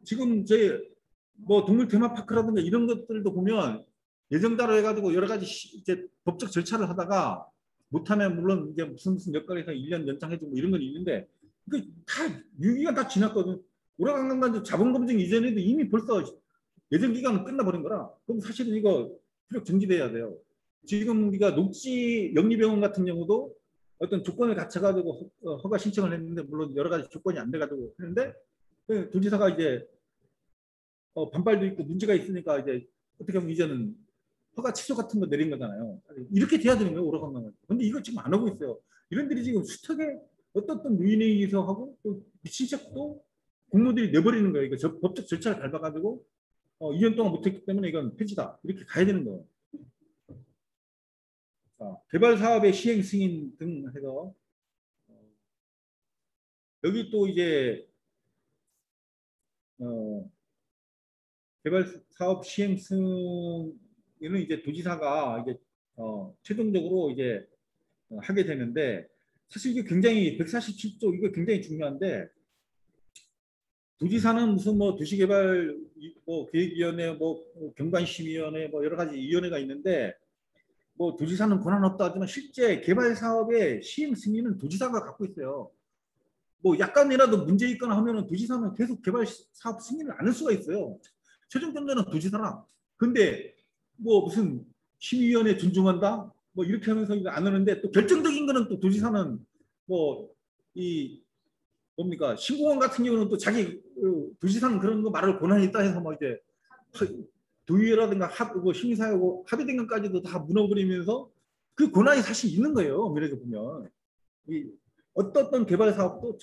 지금 저희 뭐 동물 테마파크라든가 이런 것들도 보면 예정자로 해가지고 여러 가지 이제 법적 절차를 하다가 못하면 물론 이제 무슨 역할에서 1년 연장해주고 이런 건 있는데 이거 다 유기가 다 지났거든. 오라관광단지 자본검증 이전에도 이미 벌써 예정 기간은 끝나버린 거라. 그럼 사실은 이거 효력 정지돼야 돼요. 지금 우리가 녹지 영리병원 같은 경우도 어떤 조건을 갖춰가지고 허가 신청을 했는데 물론 여러 가지 조건이 안 돼가지고 했는데 도지사가 이제 반발도 있고 문제가 있으니까 이제 어떻게 보면 이제는 허가 취소 같은 거 내린 거잖아요. 이렇게 돼야 되는 거예요, 오락관광은. 근데 이거 지금 안 하고 있어요. 이런들이 지금 수탁에 어떤 유인에 의해서 하고 또 미친 척도 공무원들이 내버리는 거예요. 이거 법적 절차를 밟아가지고 2년 동안 못했기 때문에 이건 폐지다. 이렇게 가야 되는 거예요. 자, 개발 사업의 시행 승인 등 해서 여기 또 이제 개발 사업 시행 승인은 이제 도지사가 이제 최종적으로 이제 하게 되는데 사실 이게 굉장히 147조 이거 굉장히 중요한데 도지사는 무슨 뭐 도시개발 뭐 계획위원회 뭐 경관심의위원회 뭐 여러 가지 위원회가 있는데 뭐 도지사는 권한 없다 하지만 실제 개발 사업의 시행 승인은 도지사가 갖고 있어요. 뭐 약간이라도 문제 있거나 하면은 도지사는 계속 개발 사업 승인을 안 할 수가 있어요. 최종 권자는 도지사라. 근데 뭐 무슨 심의위원회 존중한다 뭐 이렇게 하면서 이거 안 하는데 또 결정적인 거는 또 도지사는 뭐 이 뭡니까 신공원 같은 경우는 또 자기 도지사는 그런 거 말할 권한이 있다 해서 뭐 이제 도의회라든가 뭐 심의사하고 합의된 것까지도 다 무너버리면서 그 권한이 사실 있는 거예요. 이렇게 보면 이 어떤 개발 사업도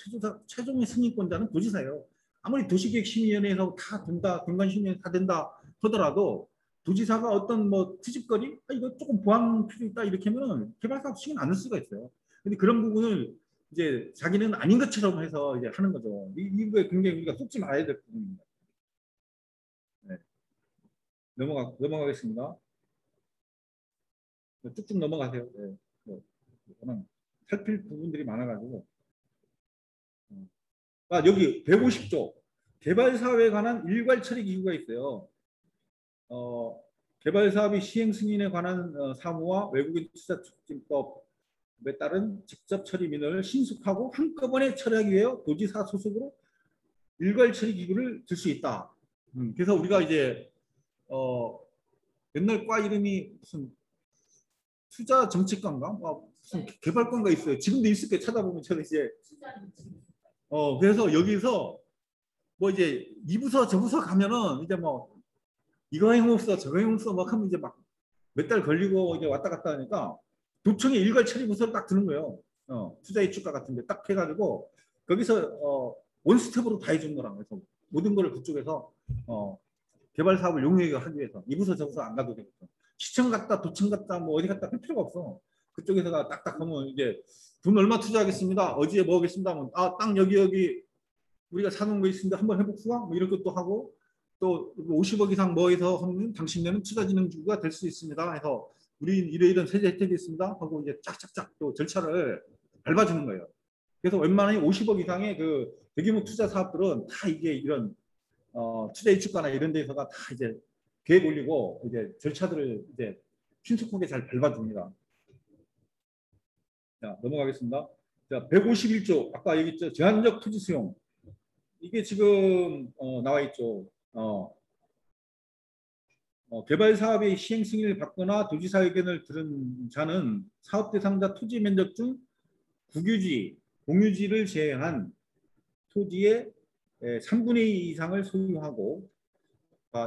최종의 승인권자는 도지사예요. 아무리 도시계획심의위원회에서 다 된다, 공간심의위원회 다 된다 하더라도 도지사가 어떤 뭐 트집거리, 이거 조금 보완 필요 있다 이렇게 하면 개발 사업 승인 안 할 수가 있어요. 근데 그런 부분을 이제 자기는 아닌 것처럼 해서 이제 하는 거죠. 이거에 굉장히 우리가 속지 말아야 될 부분입니다. 네. 넘어가겠습니다. 쭉쭉 넘어가세요. 네. 저는 살필 부분들이 많아가지고. 여기 150조 개발사업에 관한 일괄 처리 기구가 있어요. 개발사업이 시행 승인에 관한 사무와 외국인 투자 촉진법에 따른 직접 처리 민원을 신속하고 한꺼번에 처리하기 위해 도지사 소속으로 일괄 처리 기구를 들 수 있다. 그래서 우리가 이제 옛날 과 이름이 무슨 투자 정책관가, 무슨 개발관가 있어요. 지금도 있을 게 찾아보면 저는 이제 그래서 여기서 뭐 이제 이 부서 저 부서 가면은 이제 뭐 이거 행업소 저거 행업소 막 하면 이제 막 몇 달 걸리고 이제 왔다 갔다 하니까 도청에 일괄 처리 부서를 딱 드는 거예요. 투자 입주가 같은데 딱 해가지고 거기서 원스텝으로 다 해주는 거랑 그래서 모든 거를 그쪽에서 개발 사업을 용이하게 하기 위해서 이 부서 저 부서 안 가도 되겠죠. 시청 갔다 도청 갔다 뭐 어디 갔다 할 필요가 없어. 그쪽에서가 딱딱 하면 이제 돈 얼마 투자하겠습니다. 어디에 뭐 하겠습니다. 하면 땅 여기 우리가 사놓은 거 있습니다. 한번 해볼까? 뭐 이런 것도 하고 또 50억 이상 뭐 해서 하면 당신네는 투자진흥주가 될 수 있습니다. 해서 우리 이런 세제 혜택이 있습니다. 하고 이제 쫙쫙쫙 또 절차를 밟아주는 거예요. 그래서 웬만하면 50억 이상의 그 대규모 투자 사업들은 다 이게 이런 투자 입주가나 이런 데서가 다 이제 계획 올리고 이제 절차들을 이제 신속하게 잘 밟아줍니다. 자, 넘어가겠습니다. 자, 151조 아까 여기 있죠. 제한적 토지 수용. 이게 지금 나와 있죠. 개발 사업의 시행 승인을 받거나 도지사 의견을 들은 자는 사업 대상자 토지 면적 중 국유지, 공유지를 제외한 토지의 3분의 2 이상을 소유하고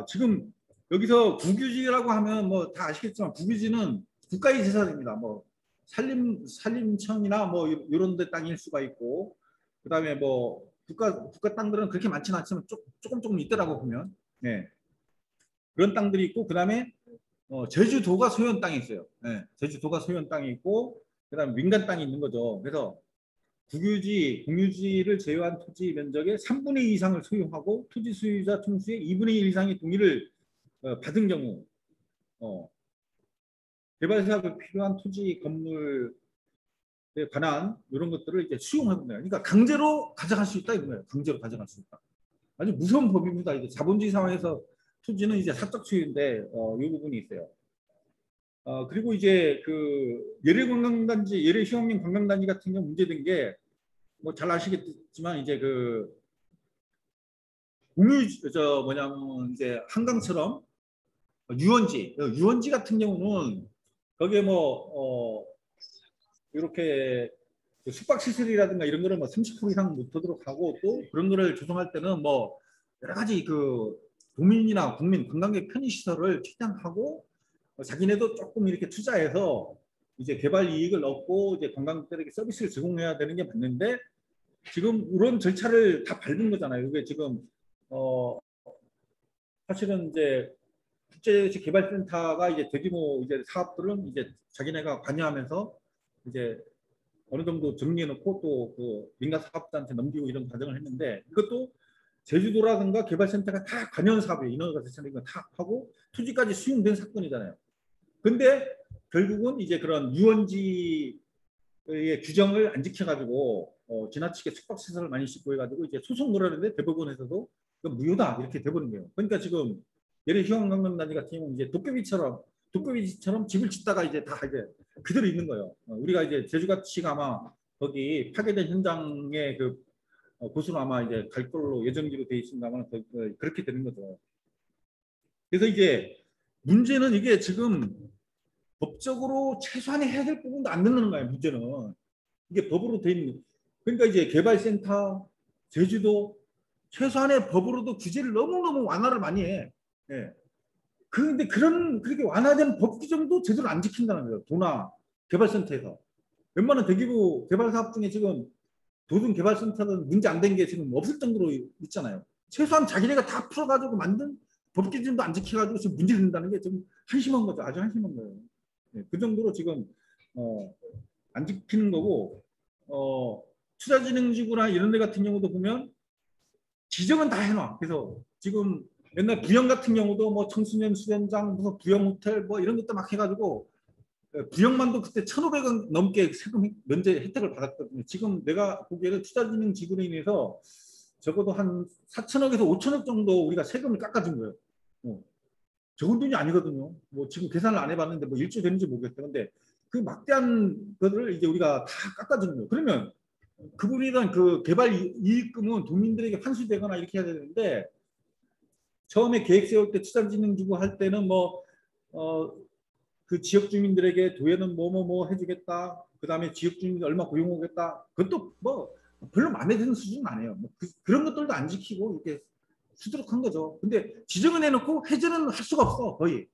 지금 여기서 국유지라고 하면 뭐 다 아시겠지만 국유지는 국가의 재산입니다. 뭐 산림청이나 뭐 이런 데 땅일 수가 있고 그다음에 뭐 국가 땅들은 그렇게 많지는 않지만 조금 있더라고 보면 네. 그런 땅들이 있고 그다음에 제주도가 소유한 땅이 있어요. 네. 제주도가 소유한 땅이 있고 그다음에 민간 땅이 있는 거죠. 그래서 국유지, 공유지를 제외한 토지 면적의 3분의 2 이상을 소유하고 토지 소유자 총수의 2분의 1 이상의 동의를 받은 경우 개발 사업에 필요한 토지 건물에 관한 이런 것들을 이제 수용하는 거예요. 그러니까 강제로 가져갈 수 있다 이거예요. 강제로 가져갈 수 있다. 아주 무서운 법입니다. 이제 자본주의 상황에서 토지는 이제 사적 소유인데 이 부분이 있어요. 그리고 이제 그 예래관광단지, 예래휴양림 관광단지 같은 경우 문제된 게 뭐 잘 아시겠지만 이제 그 공유 뭐냐면 이제 한강처럼 유원지 같은 경우는 거기에 뭐 이렇게 숙박시설이라든가 이런 거를 뭐 30% 이상 못하도록 하고 또 그런 거를 조성할 때는 뭐 여러 가지 그 도민이나 국민 관광객 편의시설을 최대한하고 자기네도 조금 이렇게 투자해서 이제 개발 이익을 얻고 이제 관광객들에게 서비스를 제공해야 되는 게 맞는데 지금 이런 절차를 다 밟은 거잖아요. 이게 지금 사실은 이제 국제개발센터가 이제 대규모 이제 사업들은 이제 자기네가 관여하면서 이제 어느 정도 정리해놓고 또 그 민간 사업자한테 넘기고 이런 과정을 했는데 이것도 제주도라든가 개발센터가 다 관여한 사업이에요. 인허가 대상인 거 다 하고 토지까지 수용된 사건이잖아요. 근데 결국은 이제 그런 유원지의 규정을 안 지켜가지고 지나치게 숙박시설을 많이 짓고 해가지고 이제 소송 걸었는데 대법원에서도 무효다 이렇게 돼버린 거예요. 그러니까 지금 예를 휴양관광단지 같은 경우는 이제 도깨비집처럼 집을 짓다가 이제 다 이제 그대로 있는 거예요. 우리가 이제 제주같이가 아마 거기 파괴된 현장의 그 곳으로 아마 이제 갈 걸로 예정지로 돼 있습니다만 그렇게 되는 거죠. 그래서 이제 문제는 이게 지금 법적으로 최소한의 해야 될 부분도 안 듣는 거예요. 문제는 이게 법으로 돼 있는. 그러니까 이제 개발센터, 제주도 최소한의 법으로도 규제를 너무너무 완화를 많이 해. 예. 그런데 그렇게 완화된 법 규정도 제대로 안 지킨다는 거예요. 도나 개발센터에서. 웬만한 대규모 개발 사업 중에 지금 도중개발센터는 문제 안 된 게 지금 없을 정도로 있잖아요. 최소한 자기네가 다 풀어가지고 만든 법 기준도 안 지켜가지고 지금 문제 된다는 게 좀 한심한 거죠. 아주 한심한 거예요. 네, 그 정도로 지금 안 지키는 거고, 투자진흥지구나 이런 데 같은 경우도 보면 지정은 다 해놔. 그래서 지금 옛날 부영 같은 경우도 뭐 청소년 수련장, 무슨 부영 호텔 뭐 이런 것도 막 해가지고 부영만도 그때 1,500원 넘게 세금 면제 혜택을 받았거든요. 지금 내가 보기에는 투자진흥지구로 인해서 적어도 한 4천억에서 5천억 정도 우리가 세금을 깎아준 거예요. 적은 돈이 아니거든요. 뭐 지금 계산을 안 해봤는데 뭐 일주 되는지 모르겠어요. 근데 그 막대한 것을 이제 우리가 다 깎아주는 거예요. 그러면 그분이던 그 개발 이익금은 도민들에게 환수되거나 이렇게 해야 되는데, 처음에 계획 세울 때 투자진흥지구 할 때는 그 지역 주민들에게 도에는 뭐 해주겠다. 그 다음에 지역 주민들 얼마 고용하겠다. 그것도 뭐 별로 마음에 드는 수준은 아니에요. 뭐 그런 것들도 안 지키고 이렇게 수두룩한 거죠. 근데 지정을 해놓고 해제는 할 수가 없어 거의.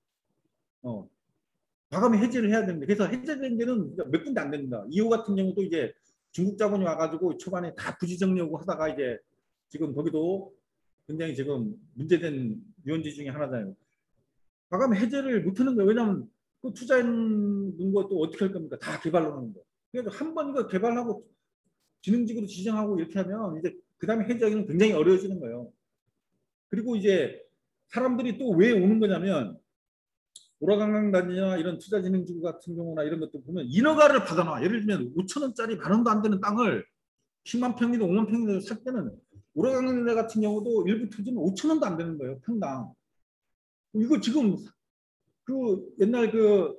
과감히 해제를 해야 되는데, 그래서 해제된 데는 몇 군데 안 됩니다. 2호 같은 경우도 이제 중국 자본이 와가지고 초반에 다 부지 정리하고 하다가 이제 지금 거기도 굉장히 지금 문제된 유원지 중에 하나잖아요. 과감히 해제를 못하는 거예요. 왜냐하면 그 투자하는 것도 어떻게 할 겁니까? 다 개발로 하는 거. 그래서 한 번 이거 개발하고 지능지구로 지정하고 이렇게 하면 이제 그 다음에 해제하기는 굉장히 어려워지는 거예요. 그리고 이제 사람들이 또 왜 오는 거냐면, 오라강강단지나 이런 투자진흥지구 같은 경우나 이런 것도 보면 인허가를 받아놔. 예를 들면 5천 원짜리 만 원도 안 되는 땅을 10만 평이든 5만 평이든 살 때는, 오라강강단 같은 경우도 일부 토지는 5천 원도 안 되는 거예요. 평당. 이거 지금 그 옛날 그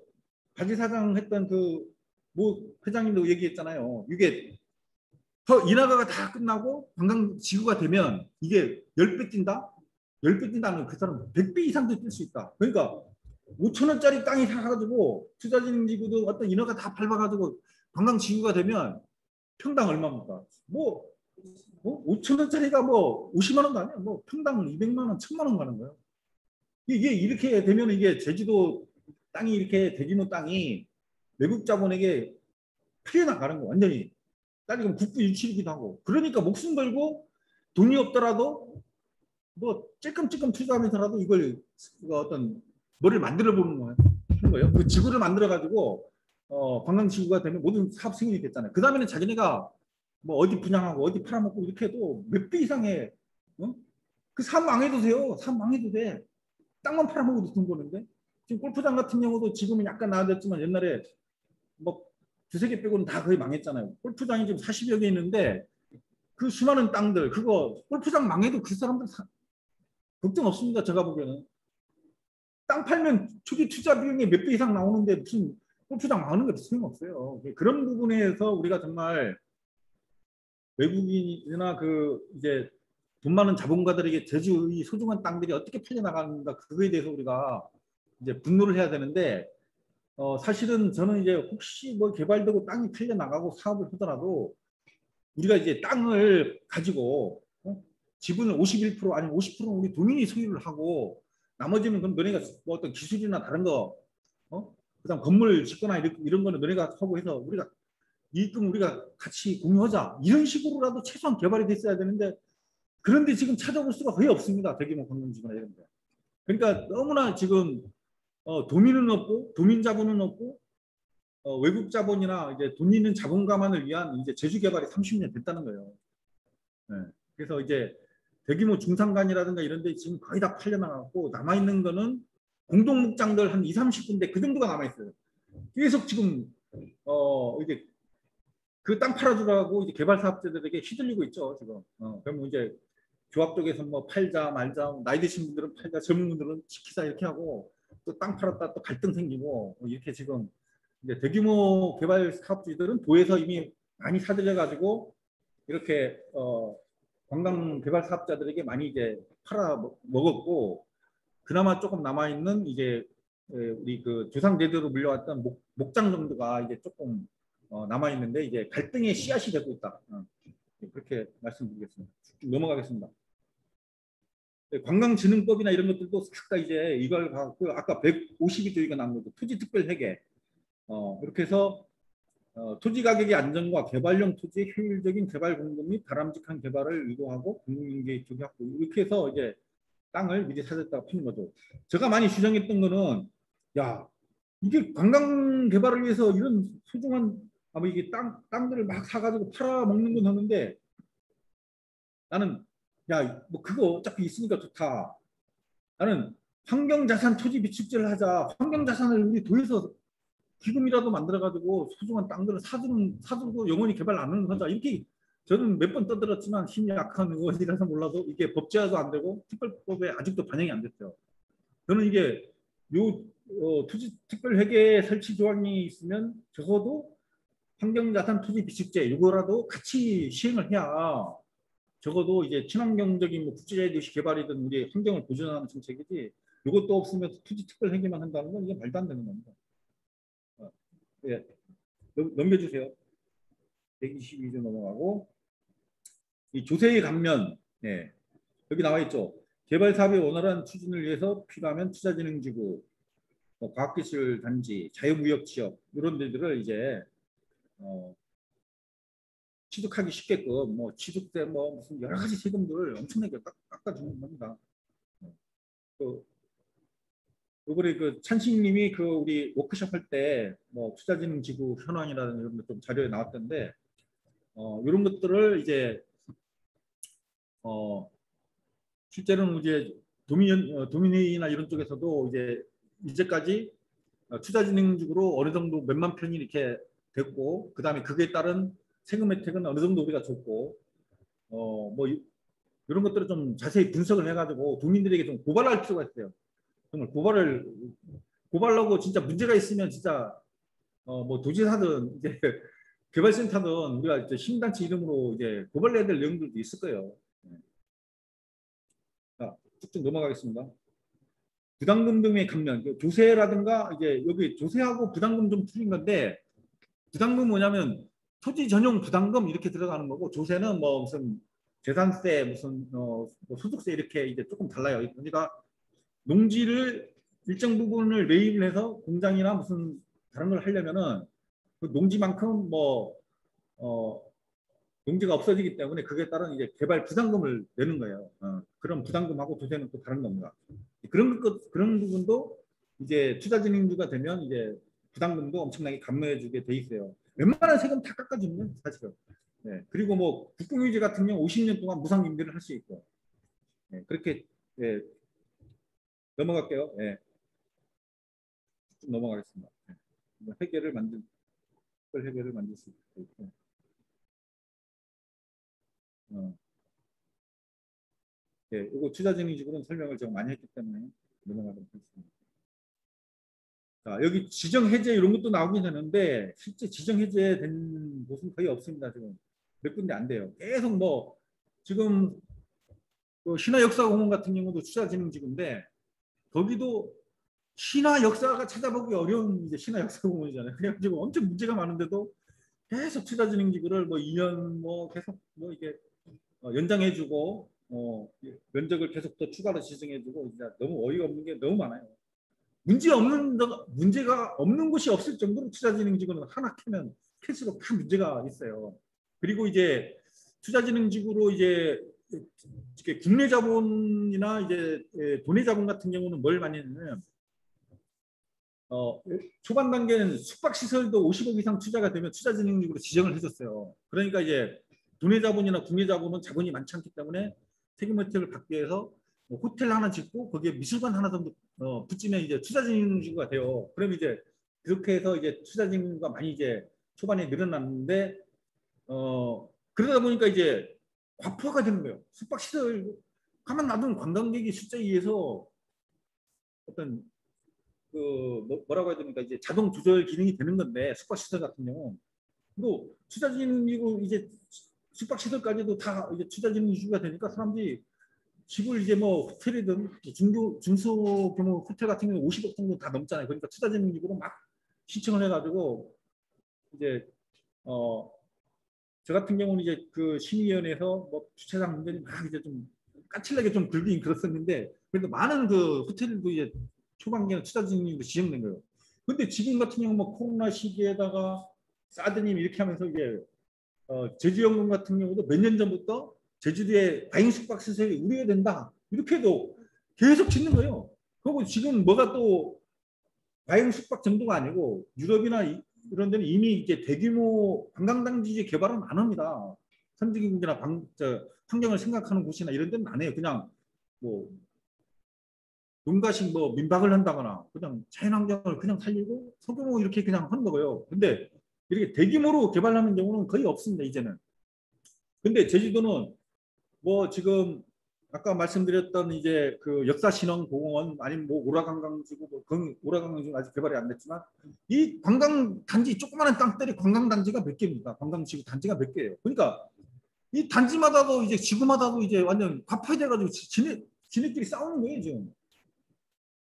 바지 사장 했던 그 뭐 회장님도 얘기했잖아요. 이게 인허가가 다 끝나고 관광지구가 되면 이게 10배 뛴다? 10배 뛴다는 그 사람 100배 이상도 뛸 수 있다. 그러니까 5천 원짜리 땅이 사가지고 투자진흥지구도 어떤 인허가 다 밟아가지고 관광지구가 되면 평당 얼마입니까? 뭐 5천 원짜리가 뭐 50만 원도 아니야. 뭐 평당 200만 원, 1,000만 원 가는 거예요. 이게 이렇게 되면 이게 제주도 땅이 이렇게 대규모 땅이 외국 자본에게 풀려나가는 거 완전히. 딸리면 국부 유치이기도 하고. 그러니까 목숨 걸고 돈이 없더라도 뭐 찔끔찔끔 투자하면서라도 이걸 어떤 뭐를 만들어 보는 거예요. 그 지구를 만들어 가지고 관광지구가 되면 모든 사업 승인이 됐잖아요. 그 다음에는 자기네가 뭐 어디 분양하고 어디 팔아먹고 이렇게 해도 몇 배 이상의 그 사업 망해도 돼요. 사업 망해도 돼. 땅만 팔아먹어도 돈 버는데. 지금 골프장 같은 경우도 지금은 약간 나아졌지만 옛날에 뭐 두세 개 빼고는 다 거의 망했잖아요. 골프장이 지금 40여 개 있는데 그 수많은 땅들, 그거 골프장 망해도 그 사람들 걱정 없습니다. 제가 보기에는. 땅 팔면 초기 투자 비용이 몇 배 이상 나오는데 무슨 골프장 망하는 게 소용없어요. 그런 부분에서 우리가 정말 외국인이나 그 이제 돈 많은 자본가들에게 제주의 소중한 땅들이 어떻게 팔려나가는가, 그거에 대해서 우리가 이제 분노를 해야 되는데, 사실은 저는 이제 혹시 뭐 개발되고 땅이 팔려나가고 사업을 하더라도 우리가 이제 땅을 가지고 지분을 51% 아니면 50%는 우리 도민이 소유를 하고, 나머지는 그럼 너네가 뭐 어떤 기술이나 다른 거, 그다음 건물 짓거나 이런 거는 너네가 하고 해서 우리가 이익금 우리가 같이 공유하자, 이런 식으로라도 최소한 개발이 됐어야 되는데, 그런데 지금 찾아볼 수가 거의 없습니다. 대규모 관광지구나 이런 데. 그러니까 너무나 지금 도민은 없고 도민 자본은 없고 외국 자본이나 이제 돈 있는 자본가만을 위한 이제 제주 개발이 30년 됐다는 거예요. 네. 그래서 이제 대규모 중산간이라든가 이런 데 지금 거의 다 팔려나가고, 남아있는 거는 공동목장들 한 20, 30군데 그 정도가 남아있어요. 계속 지금 이제 그 땅 팔아주라고 이제 개발 사업자들에게 휘둘리고 있죠 지금. 그러면 이제 조합 쪽에서 뭐 팔자 말자, 나이 드신 분들은 팔자, 젊은 분들은 지키자 이렇게 하고, 또 땅 팔았다 또 갈등 생기고, 이렇게 지금 이제 대규모 개발 사업주들은 도에서 이미 많이 사들여 가지고 이렇게 관광 개발 사업자들에게 많이 이제 팔아 먹었고, 그나마 조금 남아 있는 이제 우리 그 조상 대대로 물려왔던 목장 정도가 이제 조금 남아 있는데, 이제 갈등의 씨앗이 되고 있다. 그렇게 말씀드리겠습니다. 넘어가겠습니다. 관광진흥법이나 이런 것들도 싹 다 이제 이걸 갖고 아까 152조가 나온 거죠. 토지특별회계. 이렇게 해서 토지 가격의 안정과 개발용 토지의 효율적인 개발 공급 및 바람직한 개발을 유도하고 공공인계 쪽이 확보 이렇게 해서 이제 땅을 미리 사줬다가 피는 거죠. 제가 많이 주장했던 거는 야 이게 관광 개발을 위해서 이런 소중한 아마 이게 땅들을 막 사가지고 팔아먹는 건 하는데 나는 야 뭐 그거 어차피 있으니까 좋다. 나는 환경자산 토지 비축제를 하자. 환경자산을 우리 도에서 기금이라도 만들어가지고 소중한 땅들을 사두고 영원히 개발 안 하는 거자. 이렇게 저는 몇 번 떠들었지만 힘이 약한 의원이라서 몰라도 이게 법제화도 안 되고 특별법에 아직도 반영이 안 됐죠. 저는 이게 토지 특별회계 설치 조항이 있으면 적어도 환경자산 토지 비축제 이거라도 같이 시행을 해야 적어도 이제 친환경적인 뭐 국제도시 개발이든 우리 환경을 보존하는 정책이지 이것도 없으면 토지 특별회계만 한다는 건 이게 말도 안 되는 겁니다. 예, 넘겨주세요. 122조 넘어가고 이 조세의 감면 예, 여기 나와 있죠. 개발 사업의 원활한 추진을 위해서 필요하면 투자진흥지구, 과학기술 단지, 자유무역 지역 이런 데들을 이제 취득하기 쉽게끔 뭐 취득세 뭐 무슨 여러 가지 세금들을 엄청나게 깎아주는 겁니다. 요번에 그 찬식님이 그 우리 워크숍 할 때 뭐 투자진흥지구 현황이라는 이런 것 좀 자료에 나왔던데 이런 것들을 이제 실제로는 이제 도민회의나 이런 쪽에서도 이제까지 투자진흥적으로 어느 정도 몇만 편이 이렇게 됐고 그다음에 그에 따른 세금 혜택은 어느 정도 우리가 줬고 뭐 이런 것들을 좀 자세히 분석을 해가지고 도민들에게 좀 고발할 필요가 있어요. 정말 고발하고 진짜 문제가 있으면 진짜 뭐 도지사든 이제 개발센터든 우리가 이제 시민단체 이름으로 이제 고발해야 될 내용들도 있을 거예요. 자, 쭉쭉 넘어가겠습니다. 부담금 등의 감면, 조세라든가 이제 여기 조세하고 부담금 좀 틀린 건데 부담금 뭐냐면 토지 전용 부담금 이렇게 들어가는 거고 조세는 뭐 무슨 재산세 무슨 뭐 소득세 이렇게 이제 조금 달라요. 그러니까 농지를 일정 부분을 매입을 해서 공장이나 무슨 다른 걸 하려면은 그 농지만큼 뭐 농지가 없어지기 때문에 그에 따른 이제 개발 부담금을 내는 거예요. 그런 부담금하고 조세는 또 다른 겁니다. 그런 부분도 이제 투자진흥주가 되면 이제 부담금도 엄청나게 감면해주게 돼 있어요. 웬만한 세금 다 깎아주면 사실은. 네. 그리고 뭐 국공유지 같은 경우 50년 동안 무상 임대를 할 수 있고. 네. 그렇게 네. 넘어갈게요. 네. 좀 넘어가겠습니다. 네. 해결을 만들 수 있고. 네, 이거 투자진흥지구는 설명을 제가 많이 했기 때문에 넘어가도록 하겠습니다. 자, 여기 지정 해제 이런 것도 나오긴 하는데 실제 지정 해제된 곳은 거의 없습니다. 지금 몇 군데 안 돼요. 계속 뭐 지금 그 신화역사공원 같은 경우도 투자진흥지구인데 거기도 신화 역사가 찾아보기 어려운 이제 신화역사공원이잖아요. 그래가지고 엄청 문제가 많은데도 계속 투자진흥지구를 뭐 2년 뭐 계속 뭐 이게 연장해주고 면적을 계속 더 추가로 지정해주고 진짜 너무 어이가 없는 게 너무 많아요. 문제가 없는 곳이 없을 정도로 투자진흥지구는 하나 캐면 캐수록 다 문제가 있어요. 그리고 이제 투자진흥지구로 이제 국내 자본이나 이제 돈의 자본 같은 경우는 뭘 많이 했냐면 초반 단계는 숙박시설도 50억 이상 투자가 되면 투자진흥지구로 지정을 해줬어요. 그러니까 이제 돈의 자본이나 국내 자본은 자본이 많지 않기 때문에 세금 혜택을 받기 위해서 뭐 호텔 하나 짓고 거기에 미술관 하나 정도 붙이면 이제 투자진흥지구가 돼요. 그럼 이제 그렇게 해서 이제 투자진흥지구가 많이 이제 초반에 늘어났는데 그러다 보니까 이제 과포화가 되는 거예요. 숙박시설 가만 놔두면 관광객이 숫자에 의해서 어떤 뭐라고 해야 됩니까? 이제 자동 조절 기능이 되는 건데 숙박시설 같은 경우 또 투자진흥지구 이제 숙박시설까지도 다 이제 투자진흥지구가 되니까 사람들이 집을 이제 뭐 호텔이든 중소규모 호텔 같은 경우 50억 정도 다 넘잖아요. 그러니까 투자진흥지구로 막 신청을 해가지고 이제 저 같은 경우는 이제 그 심의위원회에서 뭐 주차장 문제는 막 이제 좀 까칠하게 좀 굴긴 그렇었는데 그래도 많은 그 호텔도 이제 초반기에는 투자진흥지구로 지정된 거예요. 근데 지금 같은 경우 뭐 코로나 시기에다가 사드님 이렇게 하면서 이제 제주연금 같은 경우도 몇 년 전부터 제주도에 과잉 숙박 시설이 우려된다. 이렇게 해도 계속 짓는 거예요. 그리고 지금 뭐가 또 과잉 숙박 정도가 아니고 유럽이나 이런 데는 이미 이제 대규모 관광단지 개발은 안 합니다. 선진국이나 환경을 생각하는 곳이나 이런 데는 안 해요. 그냥 뭐 농가식 뭐 민박을 한다거나 그냥 자연환경을 그냥 살리고 소규모 이렇게 그냥 하는 거고요. 근데 이렇게 대규모로 개발하는 경우는 거의 없습니다. 이제는. 근데 제주도는 뭐 지금 아까 말씀드렸던 이제 그 역사신흥공원 아니면 뭐 오라관광지구 뭐 오라관광지구 아직 개발이 안 됐지만 이 관광단지 조그마한 땅들이 관광단지가 몇 개입니까? 관광지구 단지가 몇 개예요. 그러니까 이 단지마다도 이제 지구마다도 이제 완전 과파돼가지고 지네끼리 싸우는 거예요 지금.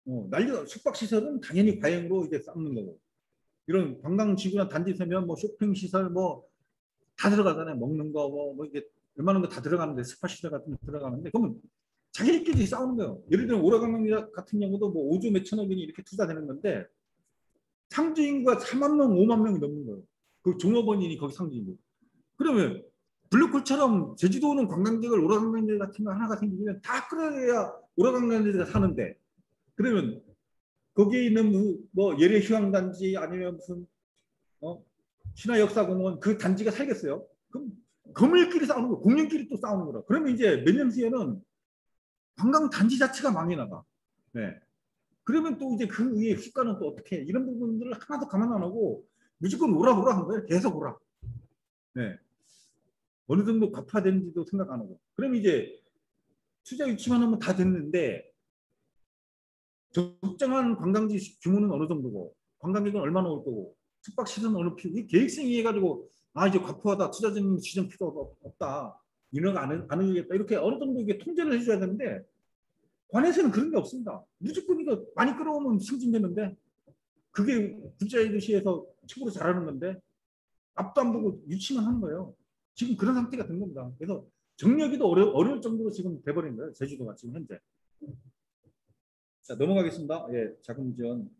난리가 숙박시설은 당연히 과잉으로 이제 쌓는 거고 이런 관광지구나 단지 세면 뭐 쇼핑시설 뭐 다 들어가잖아요. 먹는 거 뭐 이게 웬만한 거 다 들어가는데 스파시설 같은 거 들어가는데 그러면 자기들끼리 싸우는 거예요. 예를 들면 오라관광 같은 경우도 뭐 5조 몇천억 원이 이렇게 투자되는 건데 상주 인구가 4만 명, 5만 명이 넘는 거예요. 그 종업원인이 거기 상주 인구. 그러면 블루콜처럼 제주도는 관광객을 오라관광지 같은 거 하나가 생기면 다 끌어야 오라관광지가 사는데 그러면 거기에 있는 뭐 예래휴양단지 아니면 무슨 신화역사공원 그 단지가 살겠어요? 그럼 건물끼리 싸우는 거, 공룡끼리 또 싸우는 거라. 그러면 이제 몇 년 뒤에는 관광 단지 자체가 망해 나가. 네. 그러면 또 이제 그 위에 수가는 또 어떻게 해? 이런 부분들을 하나도 감안 안 하고 무조건 오라 하는 거예요. 계속 오라. 네. 어느 정도 갚아야 되는지도 생각 안 하고. 그럼 이제 투자 유치만 하면 다 됐는데 적정한 관광지 규모는 어느 정도고 관광객은 얼마나 올 거고 숙박시설은 어느 필요 이 계획성이 해가지고 이제 과포하다 투자자님 지정 필요가 없다 인허가 안 하겠다 이렇게 어느 정도 이게 통제를 해줘야 되는데 관에서는 그런 게 없습니다. 무조건 이거 많이 끌어오면 승진되는데 그게 국제의 도시에서 최고로 잘하는 건데 앞도 안 보고 유치만 하는 거예요. 지금 그런 상태가 된 겁니다. 그래서 정력이도 어려울 정도로 지금 돼버린 거예요. 제주도가 지금 현재. 자, 넘어가겠습니다. 예, 자금 지원.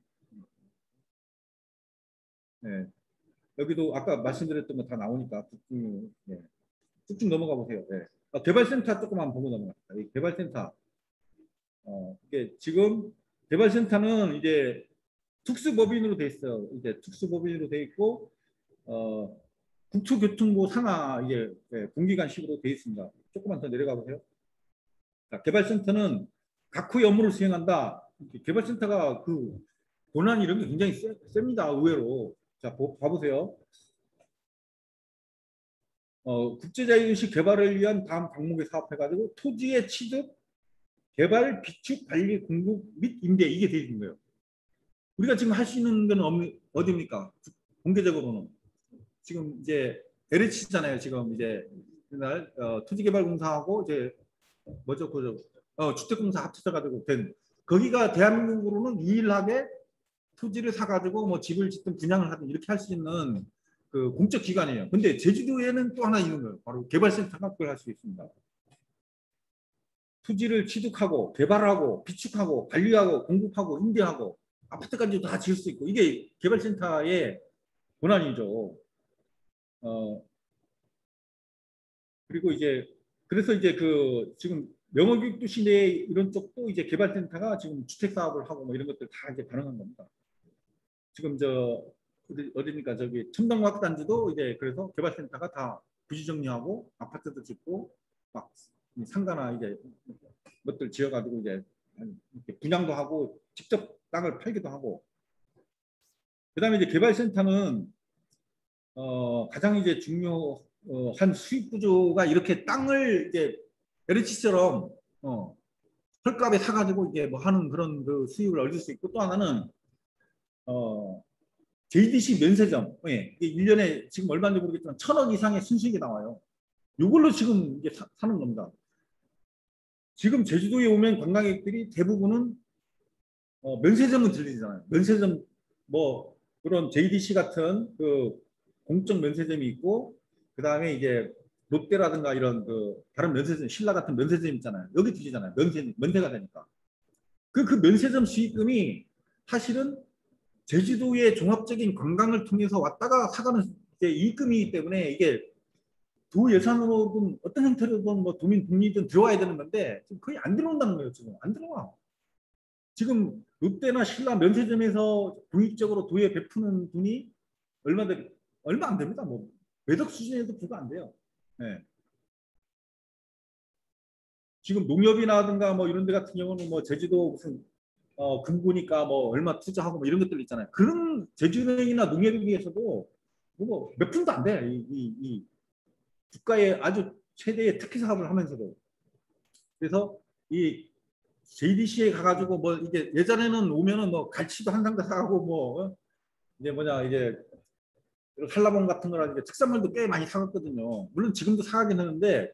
예, 여기도 아까 말씀드렸던 거 다 나오니까 예, 쭉쭉 넘어가 보세요. 예. 개발센터 조금만 보고 넘어갑니다. 이 개발센터. 이게 지금 개발센터는 이제 특수법인으로 돼 있어요. 이제 특수법인으로 돼 있고, 국토교통부 산하 이제 공기관식으로 돼 있습니다. 조금만 더 내려가 보세요. 자, 개발센터는 각호의 업무를 수행한다. 개발센터가 그 권한 이런 게 굉장히 셉니다. 의외로. 자, 봐보세요. 국제자유도시 개발을 위한 다음 항목에 사업해가지고 토지의 취득, 개발, 비축, 관리, 공급 및 임대 이게 되어 있는 거예요. 우리가 지금 할 수 있는 건 어디입니까? 공개적으로는 지금 이제 LH잖아요. 지금 이제 그날 토지개발공사하고 이제 뭐죠? 주택공사 합쳐가지고 된 거기가 대한민국으로는 유일하게 토지를 사가지고 뭐 집을 짓든 분양을 하든 이렇게 할 수 있는 그 공적 기관이에요. 근데 제주도에는 또 하나 있는 거예요. 바로 개발센터가 그걸 할 수 있습니다. 토지를 취득하고 개발하고 비축하고 관리하고 공급하고 임대하고 아파트까지 다 지을 수 있고 이게 개발센터의 권한이죠. 그리고 이제 그래서 이제 그 지금 명호교육도시 내 이런 쪽도 이제 개발센터가 지금 주택 사업을 하고 뭐 이런 것들 다 이제 가능한 겁니다. 지금 어디입니까? 저기 첨단과학단지도 이제 그래서 개발센터가 다 부지 정리하고 아파트도 짓고 막 상가나 이제 것들 지어가지고 이제 분양도 하고 직접 땅을 팔기도 하고 그다음에 이제 개발센터는 가장 이제 중요한 수익 구조가 이렇게 땅을 이제 LH처럼 헐값에 사가지고 이제 뭐 하는 그런 그 수익을 얻을 수 있고 또 하나는 JDC 면세점 예, 이게 1년에 지금 얼마인지 모르겠지만 1,000억 이상의 순수익이 나와요. 이걸로 지금 이제 사는 겁니다. 지금 제주도에 오면 관광객들이 대부분은 면세점은 들리잖아요. 면세점 뭐 그런 JDC 같은 그 공적 면세점이 있고 그 다음에 이제 롯데라든가 이런 그 다른 면세점 신라 같은 면세점 있잖아요. 여기 들리잖아요. 면세가 되니까 그 면세점 수익금이 사실은 제주도의 종합적인 관광을 통해서 왔다가 사가는 이제 입금이기 때문에 이게 도 예산으로든 어떤 형태로든 뭐 도민 복리든 들어와야 되는 건데 지금 거의 안 들어온다는 거예요. 지금 안 들어와. 지금 롯데나 신라 면세점에서 공익적으로 도에 베푸는 돈이 얼마 안 됩니다. 뭐 매덕 수준에도 불과 안 돼요. 네. 지금 농협이라든가 뭐 이런 데 같은 경우는 뭐 제주도 무슨 금고니까 뭐 얼마 투자하고 뭐 이런 것들 있잖아요. 그런 제주은행이나 농협에 비해서도 뭐 몇 푼도 안 돼. 이 국가의 아주 최대의 특혜 사업을 하면서도. 그래서 이 JDC에 가가지고 뭐 이게 예전에는 오면은 뭐 갈치도 한 상자 사가고 뭐 이제 뭐냐 이제 한라봉 같은 거라든가 특산물도 꽤 많이 사갔거든요. 물론 지금도 사가긴 하는데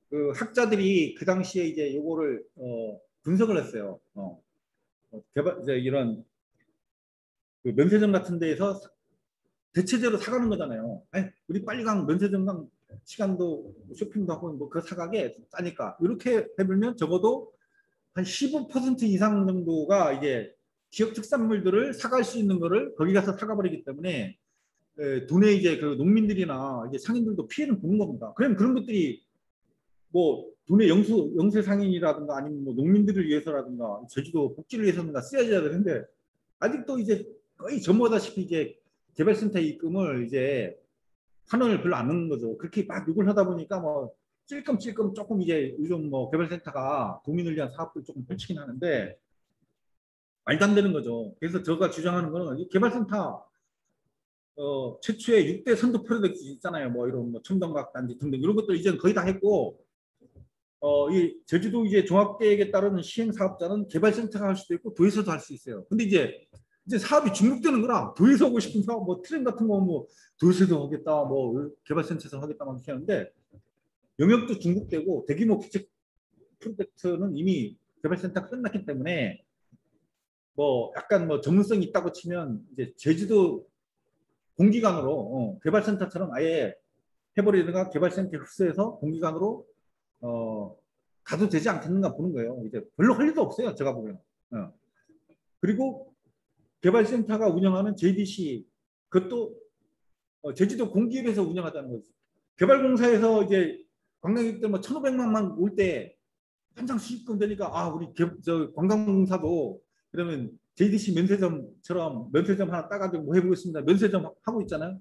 그 학자들이 그 당시에 이제 요거를 분석을 했어요. 개발 이제 이런 그 면세점 같은 데에서 대체제로 사가는 거잖아요. 아니, 우리 빨리 강 면세점 강 시간도 쇼핑도 하고 뭐 그 사가게 싸니까 이렇게 해보면 적어도 한 15% 이상 정도가 이제 지역 특산물들을 사갈 수 있는 거를 거기 가서 사가버리기 때문에 돈에 이제 그 농민들이나 이제 상인들도 피해는 보는 겁니다. 그럼 그런 것들이 뭐 돈의 영세 상인이라든가 아니면 뭐 농민들을 위해서라든가 제주도 복지를 위해서든가 쓰여져야 되는데 아직도 이제 거의 전무하다시피 이제 개발센터 입금을 이제 환원을 별로 안 넣는 거죠. 그렇게 막 요구를 하다 보니까 뭐 찔끔찔끔 조금 이제 요즘 뭐 개발센터가 도민을 위한 사업들 조금 펼치긴 하는데 말도 안 되는 거죠. 그래서 제가 주장하는 거는 이 개발센터 최초의 6대 선도 프로젝트 있잖아요. 뭐 이런 뭐 첨단과학 단지 등등 이런 것들 이제는 거의 다 했고 이 제주도 이제 종합계획에 따르는 시행 사업자는 개발센터가 할 수도 있고 도에서도 할 수 있어요. 근데 이제 사업이 중복되는 거라 도에서 하고 싶은 사업 뭐 트램 같은 거 뭐 도에서도 하겠다 뭐 개발센터에서 하겠다 막 이렇게 하는데 영역도 중복되고 대규모 기책 프로젝트는 이미 개발센터가 끝났기 때문에 뭐 약간 뭐 전문성이 있다고 치면 이제 제주도 공기관으로 개발센터처럼 아예 해버리든가 개발센터 흡수해서 공기관으로 가도 되지 않겠는가 보는 거예요. 이제 별로 할 일도 없어요. 제가 보기에는. 그리고 개발센터가 운영하는 JDC 그것도 제주도 공기업에서 운영하자는 거지. 개발공사에서 이제 관광객들 뭐 1,500만만 올 때 한장 수익금 되니까 우리 관광공사도 그러면 JDC 면세점처럼 면세점 하나 따가지고 뭐 해보겠습니다. 면세점 하고 있잖아요.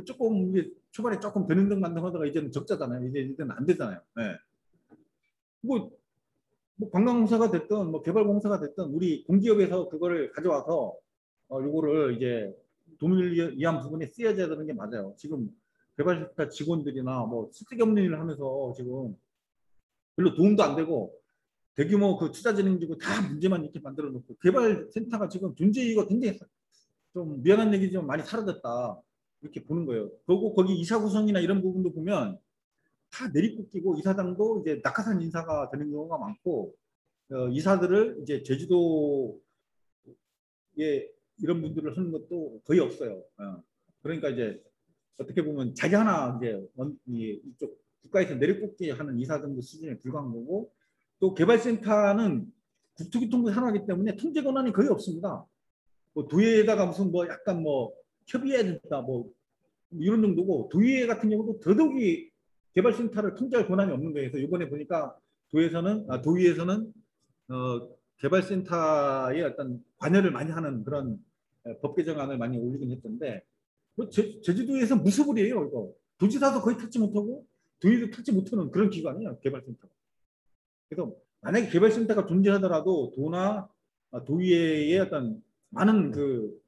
조금 이제 초반에 조금 되는 등 만등 하다가 이제는 적자잖아요. 이제는 안 되잖아요. 네. 뭐 관광공사가 됐든 뭐 개발공사가 됐든 우리 공기업에서 그거를 가져와서 요거를 이제 도민을 위한 부분에 쓰여져야 되는 게 맞아요. 지금 개발센터 직원들이나 뭐 쓸데없는 일을 하면서 지금 별로 도움도 안 되고 대규모 그 투자진행지구 다 문제만 이렇게 만들어 놓고 개발센터가 지금 존재 이유가 굉장히 좀 미안한 얘기지만 많이 사라졌다 이렇게 보는 거예요. 그리고 거기 이사 구성이나 이런 부분도 보면 다 내리꽂히고 이사장도 이제 낙하산 인사가 되는 경우가 많고 이사들을 이제 제주도에 이런 분들을 하는 것도 거의 없어요. 그러니까 이제 어떻게 보면 자기 하나 이제 이쪽 국가에서 내리꽂기 하는 이사 정도 수준에 불과한 거고 또 개발센터는 국토교통부 산하이기 때문에 통제 권한이 거의 없습니다. 뭐 도의회에다가 무슨 뭐 약간 뭐 협의해야 된다 뭐 이런 정도고 도의회 같은 경우도 더더욱이 개발센터를 통제할 권한이 없는 거예요. 그래서 이번에 보니까 도의회에서는 개발센터에 어떤 관여를 많이 하는 그런 법 개정안을 많이 올리긴 했던데 뭐 제주도에서 무수불 이에요. 이거 도지사도 거의 찾지 못하고 도의도 찾지 못하는 그런 기관이에요. 개발센터. 그래서 만약에 개발센터가 존재하더라도 도나 도의회의 어떤 많은 그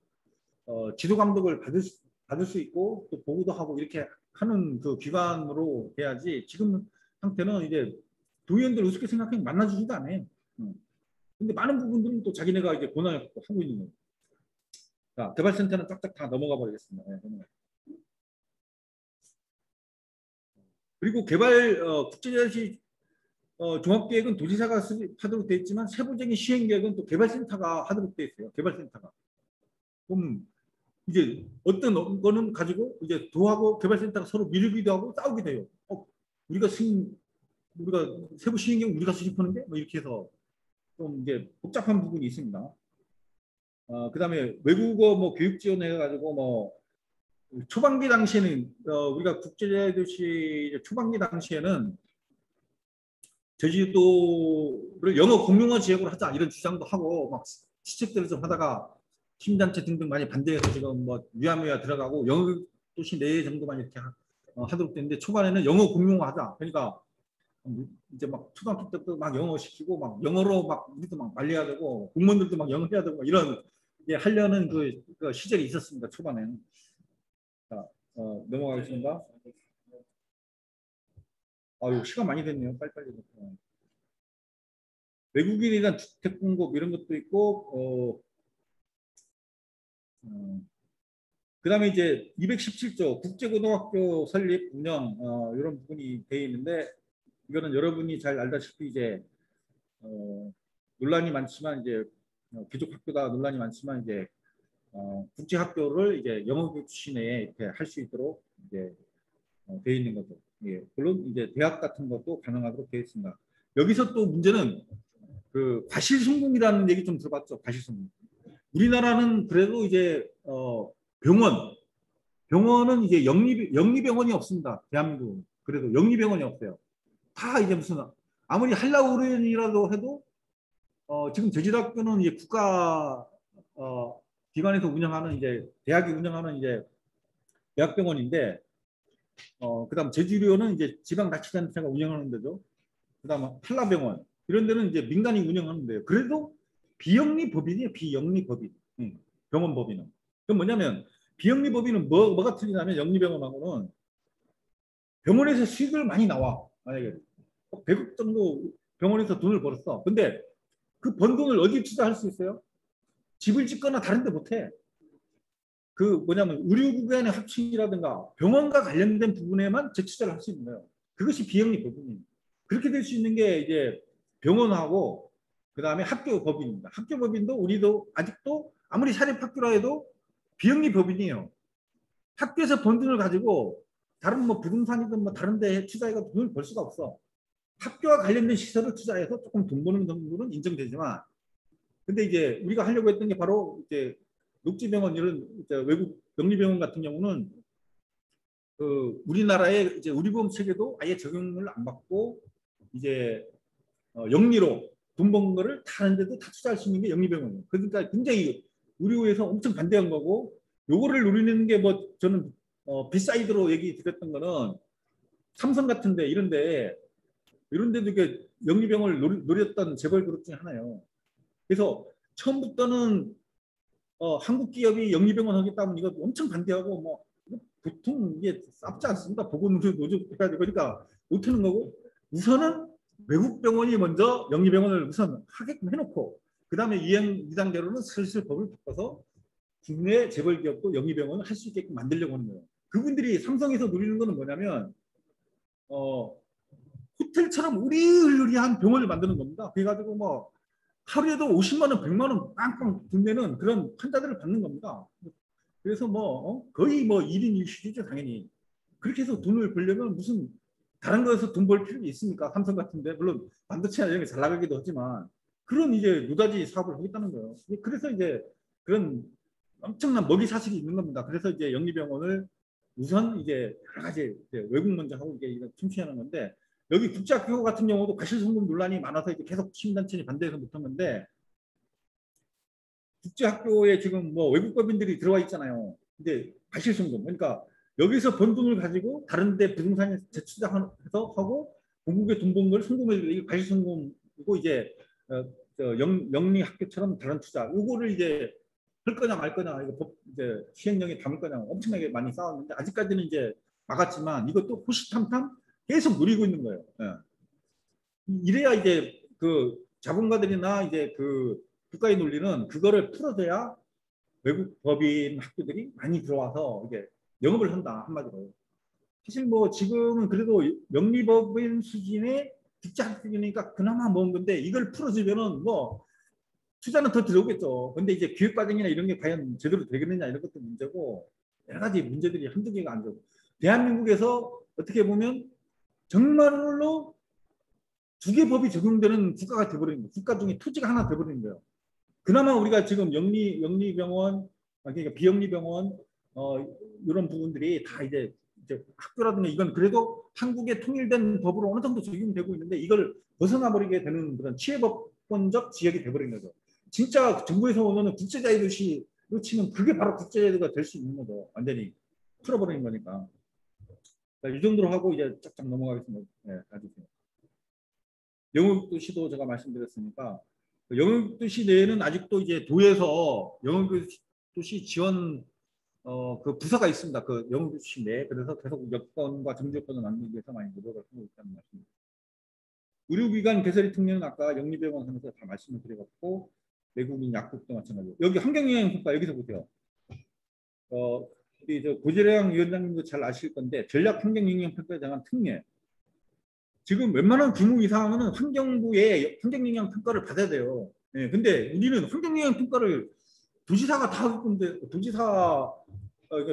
지도 감독을 받을 수 있고 또 보고도 하고 이렇게 하는 그 기관으로 해야지 지금 상태는 이제 도의원들 우습게 생각하면 만나주지도 않아요. 근데 많은 부분들은 또 자기네가 이제 권한을 갖고 하고 있는 거예요. 자, 개발센터는 쫙쫙 다 넘어가 버리겠습니다. 네, 그리고 국제자치 종합계획은 도지사가 하도록 되어 있지만 세부적인 시행계획은 또 개발센터가 하도록 되어 있어요. 개발센터가. 그럼 이제 어떤 거는 가지고 이제 도하고 개발센터가 서로 밀기도 하고 싸우기도 해요. 우리가 세부 시행령 우리가 수립하는데 뭐 이렇게 해서 좀 이제 복잡한 부분이 있습니다. 그다음에 외국어 뭐 교육 지원해가지고 뭐 초반기 당시에는 우리가 국제도시 초반기 당시에는 제주도를 영어 공용어 지역으로 하자 이런 주장도 하고 막 시책들을 좀 하다가 시민단체 등등 많이 반대해서 지금 뭐 위아무야 들어가고 영어 도시 내 정도만 이렇게 하도록 됐는데 초반에는 영어 공용어 하자. 그러니까 이제 막 초등학교 때부터 막 영어 시키고 막 영어로 막 우리도 막 말려야 되고 공무원들도 막 영어 해야 되고 이런 하려는 그 시절이 있었습니다. 초반에는. 자, 넘어가겠습니다. 아유, 시간 많이 됐네요. 빨리빨리. 외국인에 대한 주택 공급 이런 것도 있고, 그다음에 이제 217조 국제고등학교 설립 운영 이런 부분이 되어 있는데 이거는 여러분이 잘 알다시피 이제 논란이 많지만 이제 귀족학교다 논란이 많지만 이제 국제학교를 이제 영어교육 시내에 이렇게 할 수 있도록 이제 되어 있는 거죠. 예, 물론 이제 대학 같은 것도 가능하도록 되어 있습니다. 여기서 또 문제는 그 과실송금이라는 얘기 좀 들어봤죠. 과실송금. 우리나라는 그래도 이제 병원은 이제 영리병원이 없습니다. 대한민국 그래도 영리병원이 없어요. 다 이제 무슨 아무리 한라의료원이라도 해도 지금 제주대학교는 이제 국가 기관에서 운영하는 이제 대학이 운영하는 이제 대학병원인데 그다음 제주의료는 이제 지방자치단체가 운영하는 데죠. 그다음 한라병원 이런 데는 이제 민간이 운영하는데요. 그래도 비영리법인이에요. 비영리법인. 병원법인은. 그건 뭐냐면 비영리법인은 뭐가 틀리냐면 영리병원하고는 병원에서 수익을 많이 나와. 만약에 100억 정도 병원에서 돈을 벌었어. 근데 그 번 돈을 어디에 투자할 수 있어요? 집을 짓거나 다른 데 못해. 그 뭐냐면 의료기관의 합치라든가 병원과 관련된 부분에만 재투자를 할 수 있는 거예요. 그것이 비영리법인입니다. 그렇게 될 수 있는 게 이제 병원하고 그다음에 학교법인입니다. 학교법인도 우리도 아직도 아무리 사립학교라 해도 비영리법인이에요. 학교에서 번 돈을 가지고 다른 뭐 부동산이든 뭐 다른 데 투자해서 돈을 벌 수가 없어. 학교와 관련된 시설을 투자해서 조금 돈 버는 정도는 인정되지만 근데 이제 우리가 하려고 했던 게 바로 이제 녹지병원 이런 외국 영리병원 같은 경우는 그 우리나라의 이제 의료보험 체계도 아예 적용을 안 받고 이제 영리로 돈 번 거를 다른데도 다 투자할 수 있는 게 영리병원이에요. 그러니까 굉장히 의료에서 엄청 반대한 거고 요거를 누리는 게 뭐 저는 비사이드로 얘기 드렸던 거는 삼성 같은데 이런데도 이게 영리병원을 노렸던 재벌 그룹 중에 하나예요. 그래서 처음부터는 한국 기업이 영리병원 하겠다면 이거 엄청 반대하고 뭐 보통 이게 쌉지 않습니다. 보건노조 해가지고 그러니까 못하는 거고 우선은 외국 병원이 먼저 영리병원을 우선 하게끔 해놓고 그 다음에 2단계로는 슬슬 법을 바꿔서 국내 재벌 기업도 영리병원을 할 수 있게끔 만들려고 하는 거예요. 그분들이 삼성에서 누리는 거는 뭐냐면 호텔처럼 우리의리한 병원을 만드는 겁니다. 그래가지고 뭐 하루에도 50만 원, 100만 원 빵빵 돈 내는 그런 환자들을 받는 겁니다. 그래서 뭐 거의 뭐 1인 1실이죠 당연히. 그렇게 해서 돈을 벌려면 무슨 다른 거에서 돈 벌 필요가 있습니까? 삼성 같은데 물론 반도체나 이런 게 잘 나가기도 하지만 그런 이제 누다지 사업을 하겠다는 거예요. 그래서 이제 그런 엄청난 먹이 사슬이 있는 겁니다. 그래서 이제 영리병원을 우선 이제 여러 가지 이제 외국 먼저 하고 이게 침투하는 건데 여기 국제학교 같은 경우도 과실송금 논란이 많아서 이제 계속 시민단체에 반대해서 못한 건데 국제학교에 지금 뭐 외국법인들이 들어와 있잖아요. 근데 과실송금 그러니까 여기서 번 돈을 가지고 다른데 부동산에 재투자해서 하고 공국에 돈 번 걸 송금해 이게 과실송금이고 이제 영리학교처럼 다른 투자 요거를 이제 할 거냐 말 거냐 이거 법 이제 시행령에 담을 거냐 엄청나게 많이 싸웠는데 아직까지는 이제 막았지만 이것도 호시탐탐 계속 누리고 있는 거예요. 예. 이래야 이제 그 자본가들이나 이제 그 국가의 논리는 그거를 풀어줘야 외국 법인 학교들이 많이 들어와서 이게 영업을 한다 한마디로. 사실 뭐 지금은 그래도 영리법인 수준의 국제학교니까 그나마 먹은 건데 이걸 풀어주면은 뭐 투자는 더 들어오겠죠. 근데 이제 교육과정이나 이런 게 과연 제대로 되겠느냐 이런 것도 문제고 여러 가지 문제들이 한두 개가 안 되고 대한민국에서 어떻게 보면 정말로 두 개 법이 적용되는 국가가 돼버리는 거예요. 국가 중에 토지가 하나 돼버리는 거예요. 그나마 우리가 지금 영리병원, 그러니까 비영리병원 이런 부분들이 다 이제 학교라든가 이건 그래도 한국의 통일된 법으로 어느 정도 적용되고 있는데 이걸 벗어나 버리게 되는 그런 치해법권적 지역이 돼버린 거죠. 진짜 정부에서 원하는 국제자유 도시로 치면 그게 바로 국제자유가 될 수 있는 거죠. 완전히 풀어버리는 거니까. 이 정도로 하고 이제 쫙쫙 넘어가겠습니다. 네, 가주세요. 영역도시도 제가 말씀드렸으니까 영역도시 내에는 아직도 이제 도에서 영역도시 지원 그 부서가 있습니다. 그 영역도시 내에. 그래서 계속 여건과 정지 여건을 만들기 위해서 많이 노력을 하고 있다는 말씀입니다. 의료기관 개설이 특례는 아까 영리병원 하면서 다 말씀을 드려갖고 외국인 약국도 마찬가지고 여기 환경영향평가 여기서 보세요. 우리 고재량 위원장님도 잘 아실 건데 전략 환경영향평가에 대한 특례. 지금 웬만한 규모 이상은 환경부의 환경영향평가를 받아야 돼요. 네, 근데 우리는 환경영향평가를 도지사가 다 하고 있는데 도지사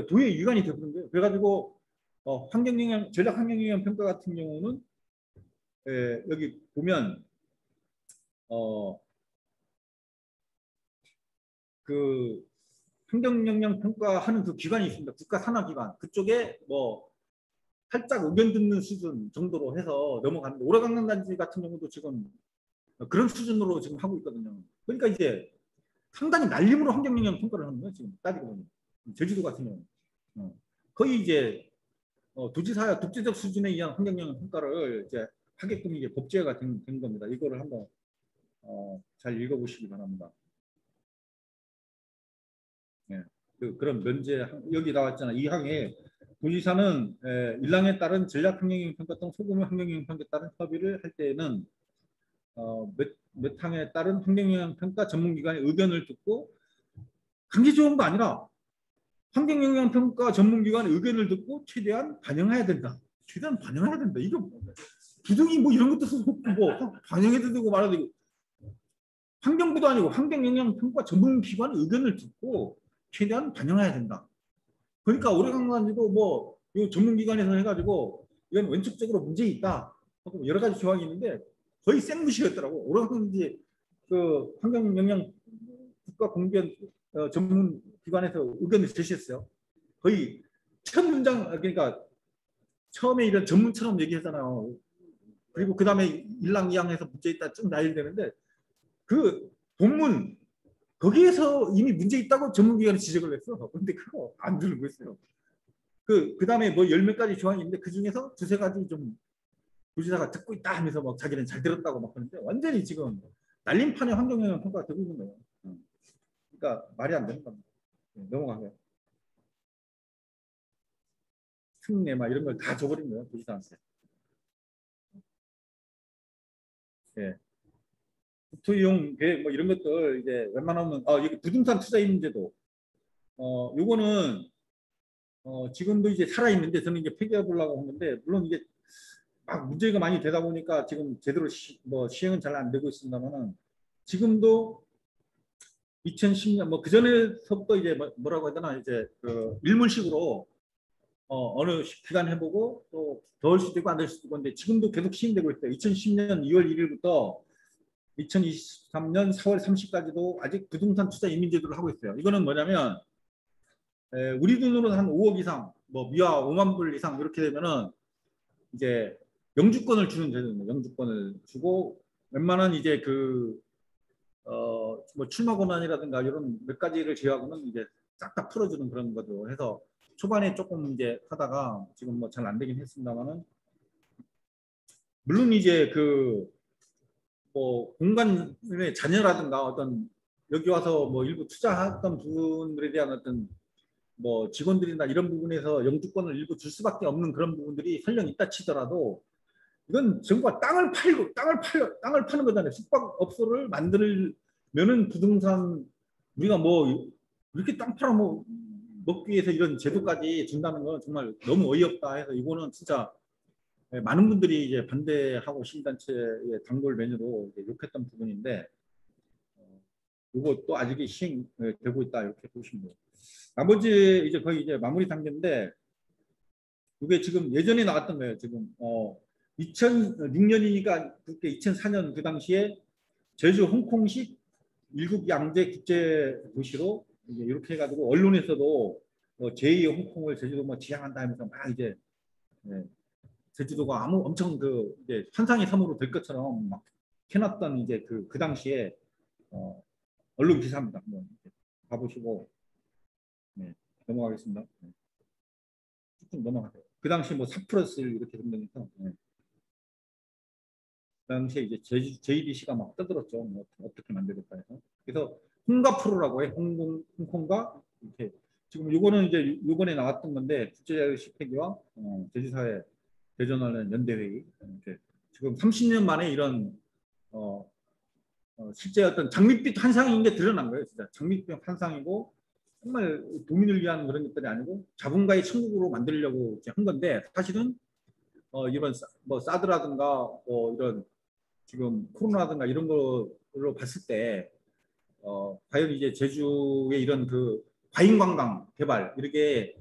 도의 위반이 되거든요. 그래가지고 전략 환경영향평가 같은 경우는 여기 보면 그 환경영향평가하는 그 기관이 있습니다. 국가산하기관 그쪽에 뭐 살짝 의견 듣는 수준 정도로 해서 넘어가는데 오래강남단지 같은 경우도 지금 그런 수준으로 지금 하고 있거든요. 그러니까 이제 상당히 날림으로 환경영향 평가를 하는 거예요. 지금 따지고 보면 제주도 같은 경우 거의 이제 도지사야 국제적 수준에 의한 환경영향 평가를 이제 하게끔 이게 법제화가 된 겁니다. 이거를 한번 잘 읽어보시기 바랍니다. 네. 그런 면제 여기 나왔잖아. 이 항에 도지사는 일랑에 따른 전략 환경영향 평가 등 소규모 환경영향 평가에 따른 협의를 할 때에는 몇 항에 따른 환경영향 평가 전문기관의 의견을 듣고 강제적으로가 아니라 환경영향 평가 전문기관의 의견을 듣고 최대한 반영해야 된다. 최대한 반영해야 된다. 이거 부득이 뭐 이런 것도 쓰고 뭐 반영해도 되고 말아도 되고 환경부도 아니고 환경영향 평가 전문기관의 의견을 듣고 최대한 반영해야 된다. 그러니까 오래간만에도 뭐 이 전문기관에서 해가지고 이건 원칙적으로 문제 있다. 여러 가지 조항이 있는데 거의 생무시였더라고. 오래간만에 그 환경영향 국가공변 전문기관에서 의견을 제시했어요. 거의 첫 문장 그러니까 처음에 이런 전문처럼 얘기하잖아요. 그리고 그 다음에 일랑이양해서 문제 있다 쭉 나열되는데 그 본문 거기에서 이미 문제 있다고 전문기관이 지적을 했어. 근데 그거 안 들고 있어요. 그 다음에 뭐 열 몇 가지 조항이 있는데 그 중에서 두세 가지 좀 도지사가 듣고 있다 하면서 막 자기는 잘 들었다고 막 그러는데 완전히 지금 날림판에 환경영향 평가가 되고 있는 거예요. 그러니까 말이 안 되는 겁니다. 넘어가세요. 특례 막 이런 걸 다 줘버린 거예요. 도지사한테. 예. 국토이용 계획 뭐 이런 것들 이제 웬만하면 여기 부동산 투자 문제도 요거는 지금도 이제 살아있는데 저는 이제 폐기해 보려고 하는데 물론 이게 막 문제가 많이 되다 보니까 지금 제대로 시행은 잘 안 되고 있습니다만은 지금도 2010년 뭐 그전에서부터 이제 뭐라고 해야 되나 이제 그 일문식으로 어느 기간 해보고 또 더 할 수도 있고 안 될 수도 있고 근데 지금도 계속 시행되고 있어요. 2010년 2월 1일부터 2023년 4월 30일까지도 아직 부동산 투자 이민제도를 하고 있어요. 이거는 뭐냐면 우리 돈으로 한 5억 이상, 뭐 미화 5만 불 이상 이렇게 되면은 이제 영주권을 주는 제도입니다. 영주권을 주고 웬만한 이제 뭐 출마 권한이라든가 이런 몇 가지를 제외하고는 이제 싹 다 풀어주는 그런 거죠. 해서 초반에 조금 이제 하다가 지금 뭐 잘 안 되긴 했습니다만은 물론 이제 뭐 공간의 잔여라든가 어떤 여기 와서 뭐 일부 투자했던 부분들에 대한 어떤 뭐 직원들이나 이런 부분에서 영주권을 일부 줄 수밖에 없는 그런 부분들이 설령 있다 치더라도 이건 정부가 땅을 파는 거잖아요. 숙박업소를 만들면은 부동산 우리가 뭐 이렇게 땅 팔아 뭐 먹기 위해서 이런 제도까지 준다는 건 정말 너무 어이없다 해서 이거는 진짜 많은 분들이 이제 반대하고 시민단체의 단골 메뉴로 욕했던 부분인데 이것도 아직 시행되고 있다 이렇게 보시면 돼요. 나머지 이제 거의 이제 마무리 단계인데 이게 지금 예전에 나왔던 거예요. 지금 2006년이니까 그때 2004년 그 당시에 제주 홍콩식 일국 양대 국제 도시로 이제 이렇게 해가지고 언론에서도 제2의 홍콩을 제주도 뭐 지향한다 하면서 막 이제 예, 제주도가 아무 엄청 그 이제 환상의 섬으로 될 것처럼 막 해놨던 이제 그 당시에 언론 기사입니다. 한번 봐보시고 네, 넘어가겠습니다. 네. 쭉 넘어가세요. 그 당시 뭐 사프러스를 이렇게 된다면서 네. 그 당시에 이제 JBC가 막 떠들었죠. 뭐 어떻게 만들었다 해서. 그래서 홍가프로라고 해. 홍콩과 이렇게 지금 요거는 이제 요번에 나왔던 건데 국제자유식 회기와 제주사회 대전하는 연대회의 이렇게 지금 30년 만에 이런 실제 어떤 장밋빛 환상인 게 드러난 거예요. 진짜 장밋빛 환상이고 정말 도민을 위한 그런 것들이 아니고 자본가의 천국으로 만들려고 한 건데 사실은 이런 뭐 사드라든가 뭐 이런 지금 코로나라든가 이런 걸로 봤을 때 과연 이제 제주의 이런 그 과잉 관광 개발 이렇게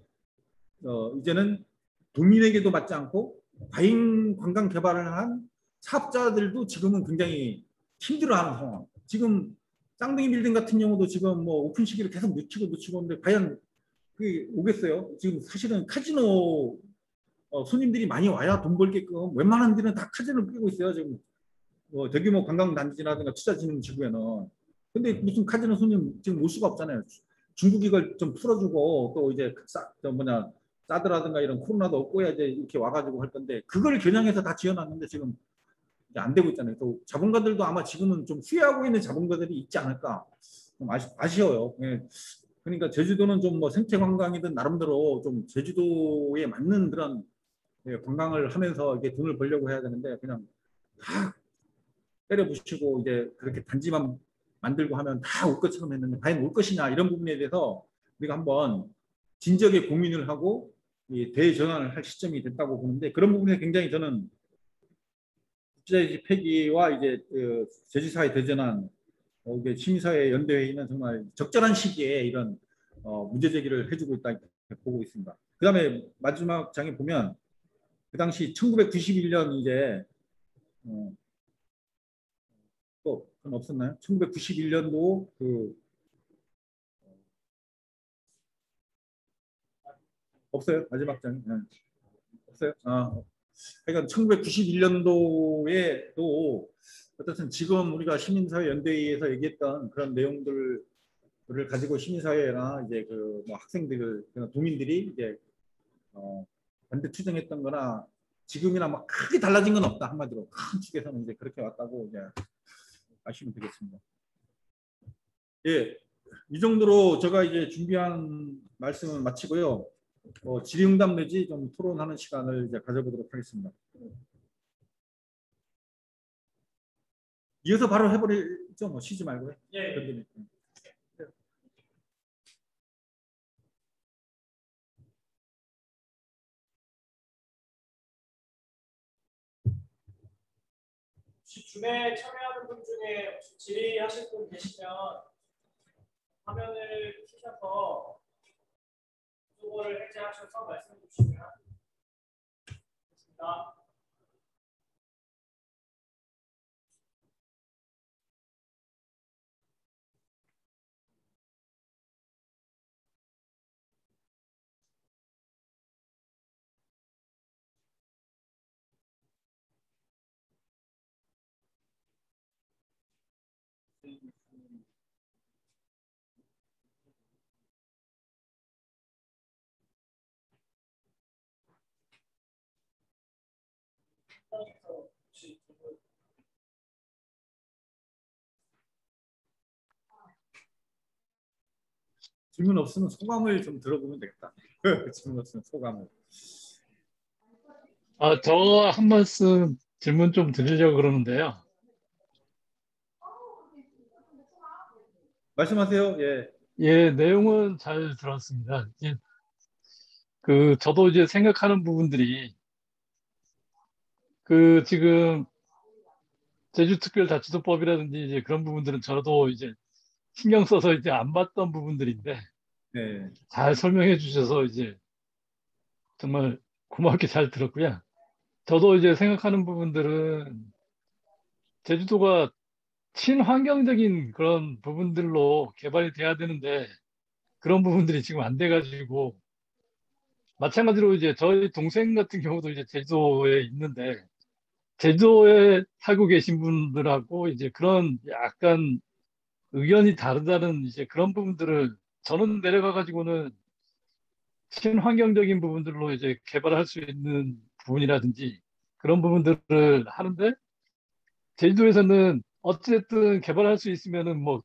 이제는 도민에게도 맞지 않고 과잉 관광 개발을 한 사업자들도 지금은 굉장히 힘들어하는 상황. 지금 쌍둥이 빌딩 같은 경우도 지금 뭐 오픈 시기를 계속 늦추고 있는데 과연 그 오겠어요? 지금 사실은 카지노 손님들이 많이 와야 돈 벌게끔 웬만한 데는 다 카지노를 끼고 있어요. 지금 대규모 관광단지라든가 투자진흥지구에는. 근데 무슨 카지노 손님 지금 올 수가 없잖아요. 중국 이걸 좀 풀어주고 또 이제 사드라든가 이런 코로나도 없고야 이제 이렇게 와가지고 할 건데 그걸 겨냥해서 다 지어놨는데 지금 이제 안 되고 있잖아요. 또 자본가들도 아마 지금은 좀 후회하고 있는 자본가들이 있지 않을까 좀 아쉬워요. 예. 그러니까 제주도는 좀 뭐 생태 관광이든 나름대로 좀 제주도에 맞는 그런 관광을 하면서 이게 돈을 벌려고 해야 되는데 그냥 다 때려 부시고 이제 그렇게 단지만 만들고 하면 다 올 것처럼 했는데 과연 올 것이냐 이런 부분에 대해서 우리가 한번 진지하게 고민을 하고 대전환을 할 시점이 됐다고 보는데 그런 부분에 굉장히 저는 국제지 폐기와 이제 그 제주사회 대전환 시민사회 연대회의는 정말 적절한 시기에 이런 문제 제기를 해주고 있다 보고 있습니다. 그 다음에 마지막 장에 보면 그 당시 1991년 이제 또 그건 없었나요? 1991년도 그 없어요? 마지막 장이 없어요? 그러니까 1991년도에도 어쨌든 지금 우리가 시민사회 연대회의에서 얘기했던 그런 내용들을 가지고 시민사회나 이제 그 뭐 학생들, 도민들이 이제 반대 투쟁했던 거나 지금이나 막 크게 달라진 건 없다. 한마디로 큰 축에서는 이제 그렇게 왔다고 이제 아시면 되겠습니다. 예, 이 정도로 제가 이제 준비한 말씀을 마치고요. 질의응답 내지 좀 토론하는 시간을 이제 가져보도록 하겠습니다. 이어서 바로 해버리죠. 뭐 쉬지 말고요. 예. 혹시 줌에 참여하는 분 중에 혹시 질의하실 분 계시면 화면을 켜셔서 구조를 해제하셔서 말씀해 주시면 좋겠습니다. 질문 없으면 소감을 좀 들어보면 되겠다. 질문 없으면 소감을. 저 한 말씀 질문 좀 드리려고 그러는데요. 말씀하세요. 예. 예, 내용은 잘 들었습니다. 저도 이제 생각하는 부분들이 지금 제주특별자치도법이라든지 이제 그런 부분들은 저도 이제 신경 써서 이제 안 봤던 부분들인데 네. 잘 설명해 주셔서 이제 정말 고맙게 잘 들었고요. 저도 이제 생각하는 부분들은 제주도가 친환경적인 그런 부분들로 개발이 돼야 되는데 그런 부분들이 지금 안 돼가지고 마찬가지로 이제 저희 동생 같은 경우도 이제 제주도에 있는데 제주도에 살고 계신 분들하고 이제 그런 약간 의견이 다르다는 이제 그런 부분들을 저는 내려가 가지고는 친환경적인 부분들로 이제 개발할 수 있는 부분이라든지 그런 부분들을 하는데 제주도에서는 어찌됐든 개발할 수 있으면은 뭐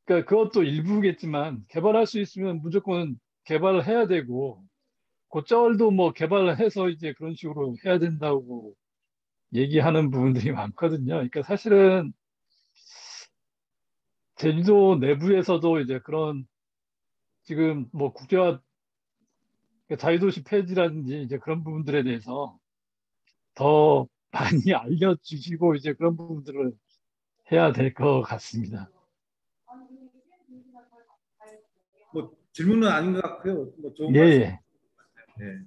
그러니까 그것도 일부겠지만 개발할 수 있으면 무조건 개발을 해야 되고 곧절도 뭐 개발을 해서 이제 그런 식으로 해야 된다고 얘기하는 부분들이 많거든요. 그러니까 사실은 제주도 내부에서도 이제 그런 지금 뭐 국제화 그러니까 자유도시 폐지라든지 이제 그런 부분들에 대해서 더 많이 알려주시고 이제 그런 부분들을 해야 될 것 같습니다. 뭐 질문은 아닌 것 같고요. 뭐 좋은 예, 말씀. 예. 네.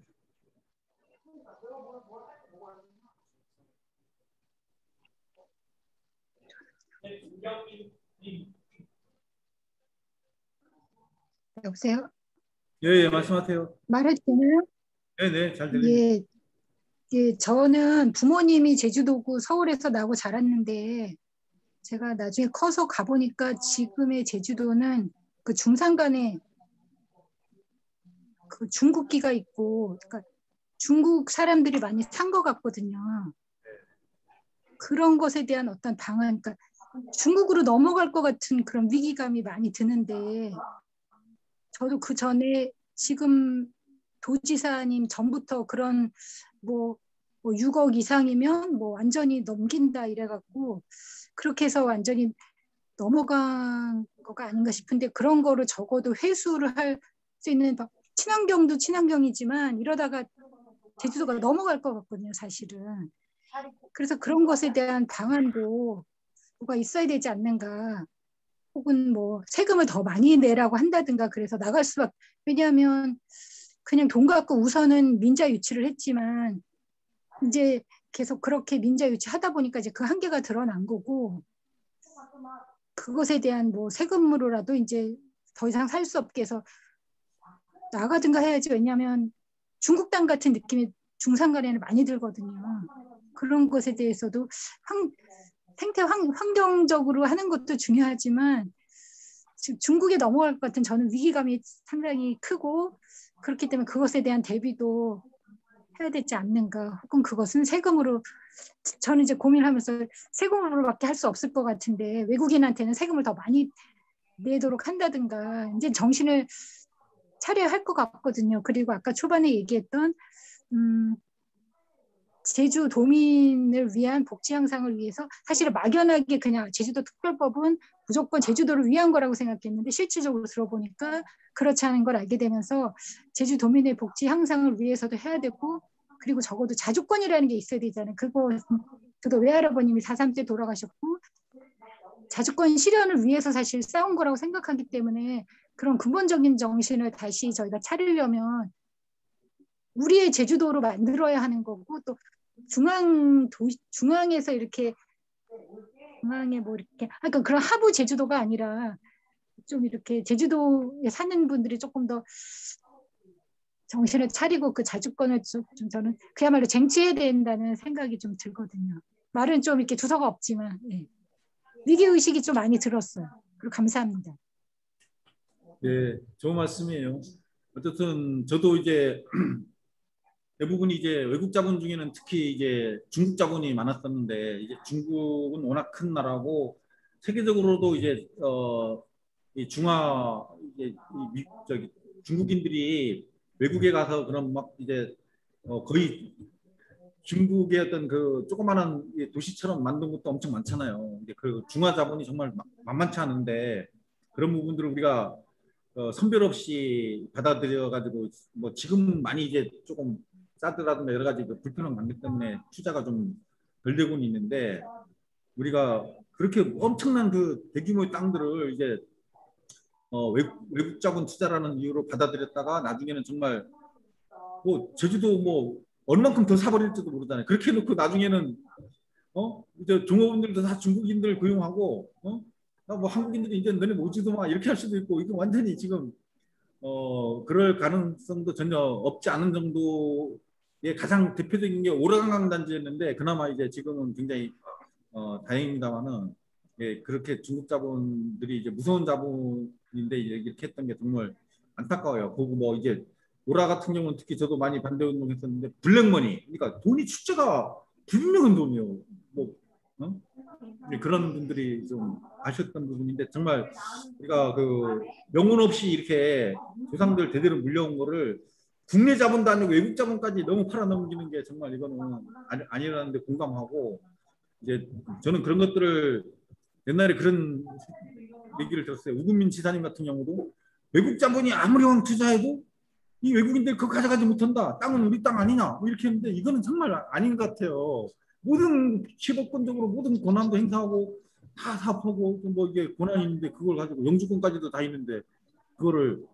네, 김경민님. 여보세요? 예, 예, 말씀하세요. 말해도 되나요? 네, 네, 잘 들립니다. 예, 예, 저는 부모님이 제주도고 서울에서 나고 자랐는데 제가 나중에 커서 가보니까 지금의 제주도는 그 중산간에 그 중국기가 있고 그러니까 중국 사람들이 많이 산 것 같거든요. 그런 것에 대한 어떤 방안, 그러니까 중국으로 넘어갈 것 같은 그런 위기감이 많이 드는데 저도 그 전에 지금 도지사님 전부터 그런 뭐 6억 이상이면 뭐 완전히 넘긴다 이래갖고 그렇게 해서 완전히 넘어간 거가 아닌가 싶은데 그런 거를 적어도 회수를 할 수 있는 친환경도 친환경이지만 이러다가 제주도가 넘어갈 것 같거든요, 사실은. 그래서 그런 것에 대한 방안도 뭐가 있어야 되지 않는가. 혹은 뭐 세금을 더 많이 내라고 한다든가 그래서 나갈 수밖에. 왜냐하면 그냥 돈 갖고 우선은 민자 유치를 했지만 이제 계속 그렇게 민자 유치하다 보니까 이제 그 한계가 드러난 거고 그것에 대한 뭐 세금으로라도 이제 더 이상 살 수 없게 해서 나가든가 해야지. 왜냐하면 중국 땅 같은 느낌이 중산간에는 많이 들거든요. 그런 것에 대해서도 환경적으로 하는 것도 중요하지만 중국에 넘어갈 것 같은 저는 위기감이 상당히 크고 그렇기 때문에 그것에 대한 대비도 해야 되지 않는가. 혹은 그것은 세금으로 저는 이제 고민하면서 세금으로밖에 할 수 없을 것 같은데 외국인한테는 세금을 더 많이 내도록 한다든가 이제 정신을 차려야 할 것 같거든요. 그리고 아까 초반에 얘기했던 제주 도민을 위한 복지 향상을 위해서 사실은 막연하게 그냥 제주도 특별법은 무조건 제주도를 위한 거라고 생각했는데 실질적으로 들어보니까 그렇지 않은 걸 알게 되면서 제주 도민의 복지 향상을 위해서도 해야 되고 그리고 적어도 자주권이라는 게 있어야 되잖아요. 저도 외할아버님이 4.3 때 돌아가셨고 자주권 실현을 위해서 사실 싸운 거라고 생각하기 때문에 그런 근본적인 정신을 다시 저희가 차리려면 우리의 제주도로 만들어야 하는 거고 또 중앙에서 이렇게 중앙에 뭐 이렇게 그러니까 그런 하부 제주도가 아니라 좀 이렇게 제주도에 사는 분들이 조금 더 정신을 차리고 그 자주권을 좀 저는 그야말로 쟁취해야 된다는 생각이 좀 들거든요. 말은 좀 이렇게 두서가 없지만 예. 위기의식이 좀 많이 들었어요. 그리고 감사합니다. 네, 좋은 말씀이에요. 어쨌든 저도 이제 대부분 이제 외국 자본 중에는 특히 이제 중국 자본이 많았었는데 이제 중국은 워낙 큰 나라고 세계적으로도 이제 이 중화 이제 저기 중국인들이 외국에 가서 그런 막 이제 거의 중국의 어떤 그 조그마한 도시처럼 만든 것도 엄청 많잖아요. 이제 그 중화 자본이 정말 만만치 않은데 그런 부분들을 우리가 선별 없이 받아들여 가지고 뭐 지금 많이 이제 조금 사드라든가 여러 가지 그 불편한 관계 때문에 투자가 좀 덜 되고는 있는데 우리가 그렇게 엄청난 그 대규모의 땅들을 이제 외국 자본 투자라는 이유로 받아들였다가 나중에는 정말 뭐 제주도 뭐 얼만큼 더 사버릴지도 모르잖아요. 그렇게 해놓고 나중에는 이제 종업원들도 다 중국인들 고용하고 뭐 한국인들이 이제 너네 오지도 마 이렇게 할 수도 있고 이거 완전히 지금 그럴 가능성도 전혀 없지 않은 정도의 가장 대표적인 게 오라강 단지였는데 그나마 이제 지금은 굉장히 다행입니다만은 예, 그렇게 중국 자본들이 이제 무서운 자본인데 이렇게 했던 게 정말 안타까워요. 보고 뭐 이제 오라 같은 경우는 특히 저도 많이 반대 운동했었는데 블랙머니 그러니까 돈이 출처가 불분명한 돈이요. 뭐 네, 그런 분들이 좀 아셨던 부분인데 정말 우리가 그 명분 없이 이렇게 조상들 대대로 물려온 거를 국내 자본도 아니고 외국 자본까지 너무 팔아넘기는 게 정말 이거는 아니라는데 공감하고 이제 저는 그런 것들을 옛날에 그런 얘기를 들었어요. 우금민 지사님 같은 경우도 외국 자본이 아무리 왕 투자해도 이 외국인들 그거 가져가지 못한다. 땅은 우리 땅 아니냐. 뭐 이렇게 했는데 이거는 정말 아닌 것 같아요. 모든 시범권적으로 모든 권한도 행사하고 다 사업하고 뭐 이게 권한이 있는데 그걸 가지고 영주권까지도 다 있는데 그거를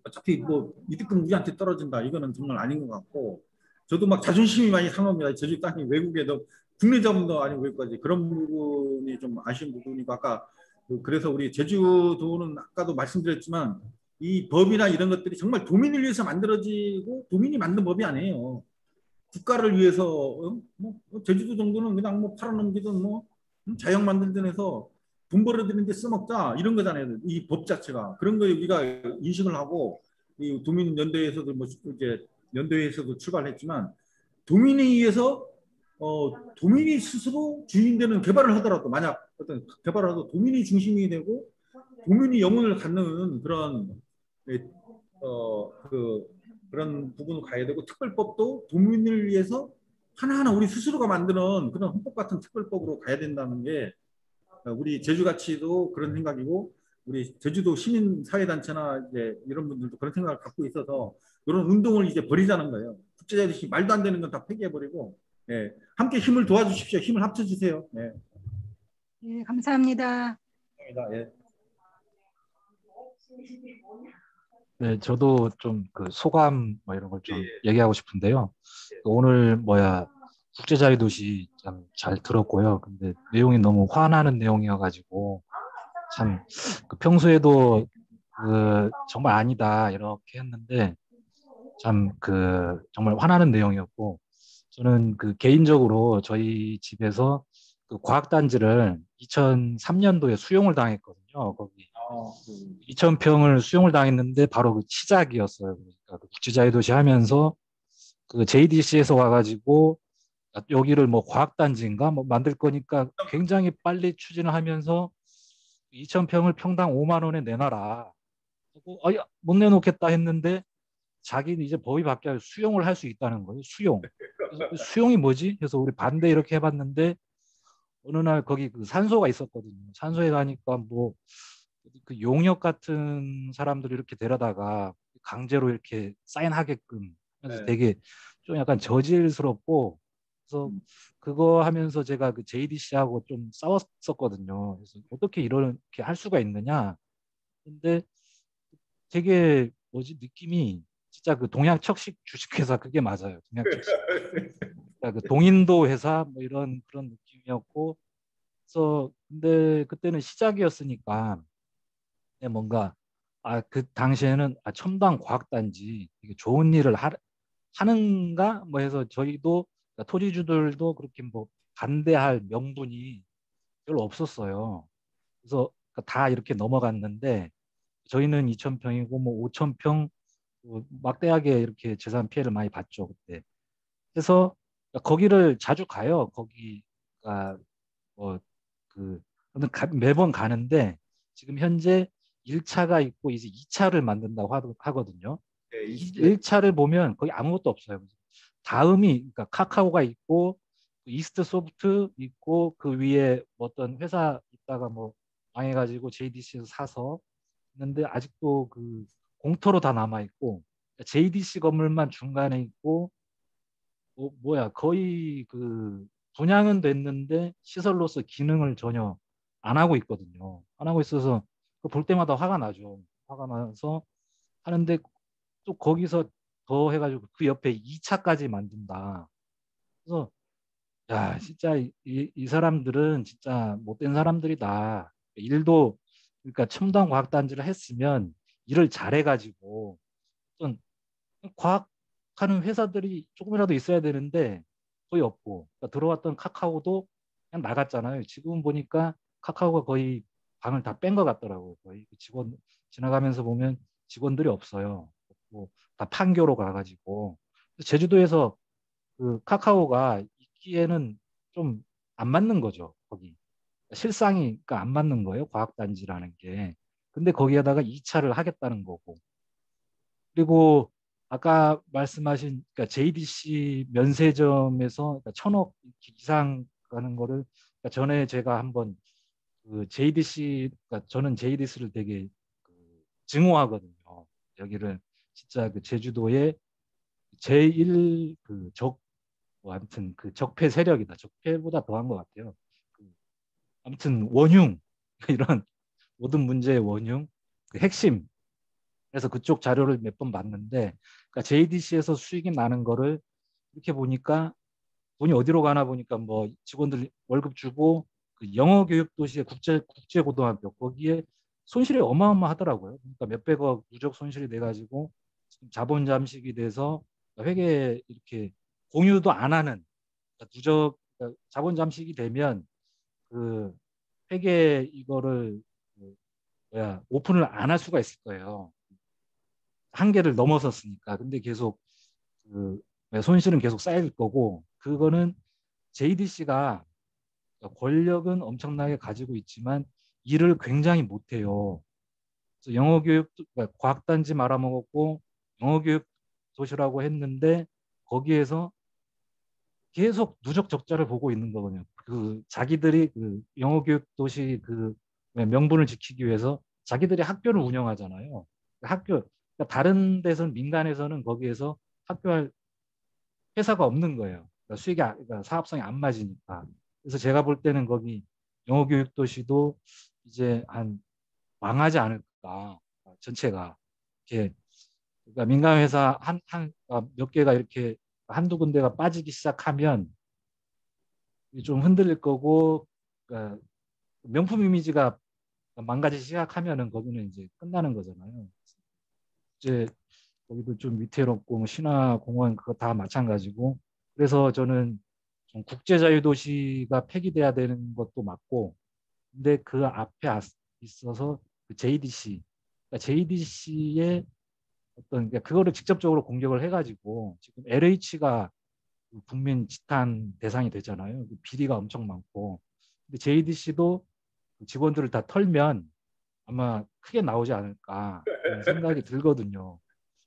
어차피 뭐 이득금 우리한테 떨어진다. 이거는 정말 아닌 것 같고 저도 막 자존심이 많이 상합니다. 제주 땅이 외국에도 국내 자본도 아니고 여기까지 그런 부분이 좀 아쉬운 부분이고 아까 그래서 우리 제주도는 아까도 말씀드렸지만 이 법이나 이런 것들이 정말 도민을 위해서 만들어지고 도민이 만든 법이 아니에요. 국가를 위해서 뭐 제주도 정도는 그냥 뭐 팔아넘기든 뭐 자영 만들든 해서 돈 벌어들이는데 써먹자 이런 거잖아요. 이 법 자체가 그런 거에 우리가 인식을 하고 이 도민연대에서도 뭐 이제 연대에서도 출발했지만 도민에 의해서 도민이 스스로 주인되는 개발을 하더라도 만약 어떤 개발을 하도 도민이 중심이 되고 도민이 영혼을 갖는 그런 그런 부분을 가야 되고 특별법도 도민을 위해서 하나하나 우리 스스로가 만드는 그런 헌법 같은 특별법으로 가야 된다는 게 우리 제주가치도 그런 생각이고 우리 제주도 시민사회단체나 이제 이런 분들도 그런 생각을 갖고 있어서 이런 운동을 이제 벌이자는 거예요. 국제자유시 말도 안 되는 건 다 폐기해버리고 예, 함께 힘을 도와주십시오. 힘을 합쳐주세요. 예. 예, 감사합니다. 예. 네, 저도 좀 그 소감 뭐 이런 걸 좀 얘기하고 싶은데요. 오늘 국제자유도시 참 잘 들었고요. 근데 내용이 너무 화나는 내용이어가지고 참 평소에도 정말 아니다 이렇게 했는데 참 정말 화나는 내용이었고 저는 개인적으로 저희 집에서 과학단지를 2003년도에 수용을 당했거든요. 거기 2,000평을 수용을 당했는데 바로 시작이었어요. 그러니까 국제자유도시 하면서 JDC에서 와가지고 여기를 뭐 과학단지인가 뭐 만들 거니까 굉장히 빨리 추진을 하면서 2,000평을 평당 5만 원에 내놔라. 못 내놓겠다 했는데 자기는 이제 법이 바뀌어 수용을 할 수 있다는 거예요. 수용. 그래서 수용이 뭐지? 해서 우리 반대 이렇게 해봤는데 어느 날 거기 산소가 있었거든요. 산소에 가니까 뭐 용역 같은 사람들을 이렇게 데려다가 강제로 이렇게 사인하게끔 해서 되게 좀 약간 저질스럽고 그래서 그거 하면서 제가 JDC하고 좀 싸웠었거든요. 그래서 어떻게 이렇게 할 수가 있느냐. 근데 되게 느낌이 진짜 동양척식 주식회사 그게 맞아요. 동양척식. 그러니까 동인도 회사 뭐 이런 그런 느낌이었고 그래서 근데 그때는 시작이었으니까 뭔가 그 당시에는 첨단 과학단지 되게 좋은 일을 하는가 뭐 해서 저희도 그러니까 토지주들도 그렇게 뭐 반대할 명분이 별로 없었어요. 그래서 다 이렇게 넘어갔는데 저희는 2,000평이고 뭐 5,000평 막대하게 이렇게 재산 피해를 많이 봤죠 그때. 그래서 거기를 자주 가요. 거기가 매번 가는데 지금 현재 1차가 있고 이제 2차를 만든다고 하거든요. 1차를 보면 거기 아무것도 없어요. 다음이 그러니까 카카오가 있고 이스트 소프트 있고 그 위에 어떤 회사 있다가 뭐 망해가지고 JDC에서 사서 있는데 아직도 공터로 다 남아 있고 JDC 건물만 중간에 있고 거의 분양은 됐는데 시설로서 기능을 전혀 안 하고 있거든요. 안 하고 있어서 볼 때마다 화가 나죠. 화가 나서 하는데 또 거기서 더 해가지고 그 옆에 2차까지 만든다. 그래서 야, 진짜 이 사람들은 진짜 못된 사람들이다. 일도 그러니까 첨단과학단지를 했으면 일을 잘해가지고 어떤 과학하는 회사들이 조금이라도 있어야 되는데 거의 없고 그러니까 들어왔던 카카오도 그냥 나갔잖아요. 지금 보니까 카카오가 거의 방을 다 뺀 것 같더라고요. 거의 그 직원 지나가면서 보면 직원들이 없어요. 뭐 다 판교로 가가지고 제주도에서 그 카카오가 있기에는 좀 안 맞는 거죠. 거기 실상이 그러니까 안 맞는 거예요. 과학단지라는 게. 근데 거기에다가 2차를 하겠다는 거고. 그리고 아까 말씀하신 그러니까 JDC 면세점에서 그러니까 1,000억 이상 가는 거를 그러니까 전에 제가 한번 그 JDC 그러니까 저는 JDC를 되게 그 증오하거든요. 여기를 진짜 그 제주도의 제일 그적 뭐 아무튼 그 적폐 세력이다. 적폐보다 더한 것 같아요. 그 아무튼 원흉 이런 모든 문제의 원흉 그 핵심. 그래서 그쪽 자료를 몇 번 봤는데 그러니까 JDC에서 수익이 나는 거를 이렇게 보니까 돈이 어디로 가나 보니까 뭐 직원들 월급 주고 그 영어 교육 도시의 국제 고등학교 거기에 손실이 어마어마하더라고요. 그러니까 몇백억 누적 손실이 돼 가지고 자본 잠식이 돼서 회계 이렇게 공유도 안 하는 그러니까 누적 그러니까 자본 잠식이 되면 그 회계 이거를 그 뭐야 오픈을 안 할 수가 있을 거예요. 한계를 넘어섰으니까. 근데 계속 그 손실은 계속 쌓일 거고 그거는 JDC가 권력은 엄청나게 가지고 있지만 일을 굉장히 못해요. 그래서 영어 교육 그러니까 과학단지 말아먹었고 영어 교육 도시라고 했는데 거기에서 계속 누적 적자를 보고 있는 거거든요. 그 자기들이 그 영어 교육 도시 그 명분을 지키기 위해서 자기들이 학교를 운영하잖아요. 학교 그러니까 다른 데서는 민간에서는 거기에서 학교할 회사가 없는 거예요. 그러니까 수익이 그러니까 사업성이 안 맞으니까. 그래서 제가 볼 때는 거기 영어 교육 도시도 이제 한 망하지 않을까 전체가 이렇게 그러니까 민간 회사 몇 개가 이렇게 한두 군데가 빠지기 시작하면 좀 흔들릴 거고 그러니까 명품 이미지가 망가지기 시작하면은 거기는 이제 끝나는 거잖아요. 이제 거기도 좀 위태롭고 뭐 신화공원 그거 다 마찬가지고 그래서 저는 좀 국제자유도시가 폐기돼야 되는 것도 맞고 근데 그 앞에 있어서 그 JDC 그러니까 JDC의 어떤 그러니까 그거를 직접적으로 공격을 해가지고 지금 LH가 국민 지탄 대상이 되잖아요. 그 비리가 엄청 많고 근데 JDC도 직원들을 다 털면 아마 크게 나오지 않을까 그런 생각이 들거든요.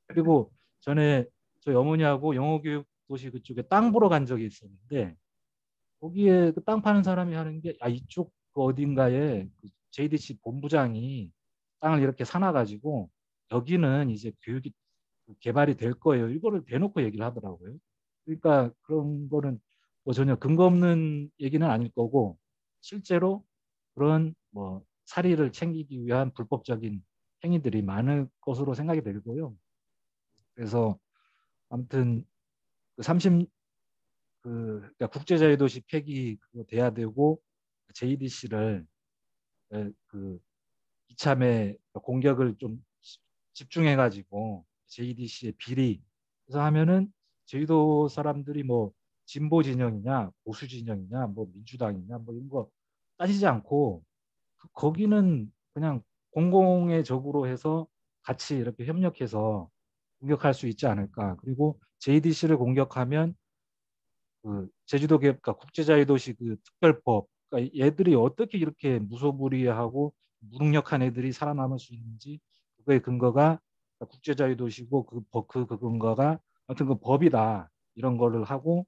그리고 전에 저희 어머니하고 영어교육 도시 그쪽에 땅 보러 간 적이 있었는데 거기에 그 땅 파는 사람이 하는 게 이쪽 그 어딘가에 그 JDC 본부장이 땅을 이렇게 사놔가지고 여기는 이제 교육이 개발이 될 거예요. 이거를 대놓고 얘기를 하더라고요. 그러니까 그런 거는 뭐 전혀 근거 없는 얘기는 아닐 거고 실제로 그런 뭐 사리를 챙기기 위한 불법적인 행위들이 많을 것으로 생각이 들고요. 그래서 아무튼 그 30, 그러니까 국제자유도시 폐기 그거 돼야 되고 JDC를 그 이참에 공격을 좀 집중해가지고 JDC의 비리 그래서 하면은 제주도 사람들이 뭐 진보 진영이냐 보수 진영이냐 뭐 민주당이냐 뭐 이런 거 따지지 않고 거기는 그냥 공공의 적으로 해서 같이 이렇게 협력해서 공격할 수 있지 않을까. 그리고 JDC를 공격하면 그 제주도 개혁과 국제자유도시 그 특별법 그러니까 얘들이 어떻게 이렇게 무소불위하고 무능력한 애들이 살아남을 수 있는지 그거의 근거가 국제자유도시고 그 근거가 아무튼 그 법이다 이런 거를 하고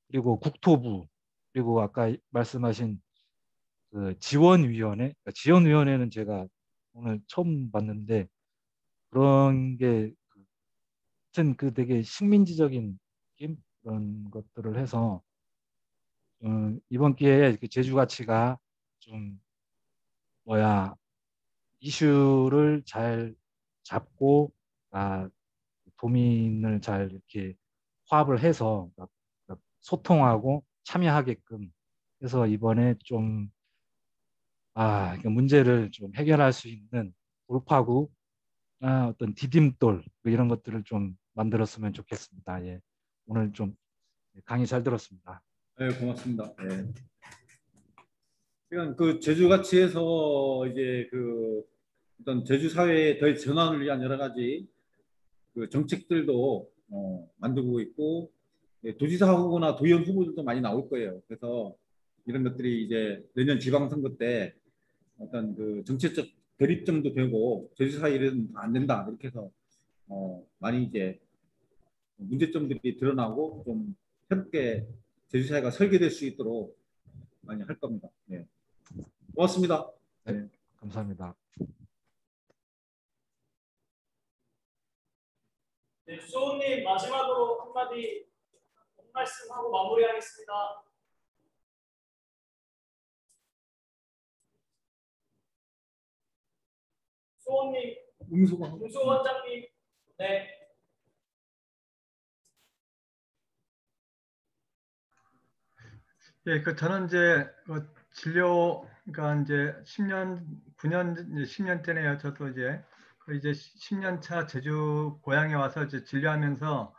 그리고 국토부 그리고 아까 말씀하신 그 지원위원회 그러니까 지원위원회는 제가 오늘 처음 봤는데 그런 게 하여튼 그 되게 식민지적인 느낌 그런 것들을 해서 이번 기회에 그 제주 가치가 좀 뭐야 이슈를 잘 잡고 도민을 잘 이렇게 화합을 해서 소통하고 참여하게끔 해서 이번에 좀 문제를 좀 해결할 수 있는 돌파구, 어떤 디딤돌 뭐 이런 것들을 좀 만들었으면 좋겠습니다. 예. 오늘 좀 강의 잘 들었습니다. 네, 고맙습니다. 네. 그러니까 그 제주같이해서 이제 그 어떤 제주 사회의 더 전환을 위한 여러 가지 그 정책들도 만들고 있고, 예, 도지사 후보나 도의원 후보들도 많이 나올 거예요. 그래서 이런 것들이 이제 내년 지방선거 때 어떤 그 정책적 대립점도 되고 제주사 일은 안 된다 이렇게 해서 많이 이제 문제점들이 드러나고 좀 새롭게 제주사회가 설계될 수 있도록 많이 할 겁니다. 네. 고맙습니다. 네, 감사합니다. 네, 수호님 마지막으로 한마디 말씀하고 마무리하겠습니다. 수호님, 문수 원장님, 네. 예, 저는 이제 진료가 이제 10년, 9년, 10년째네요. 저도 이제 10년 차 제주 고향에 와서 이제 진료하면서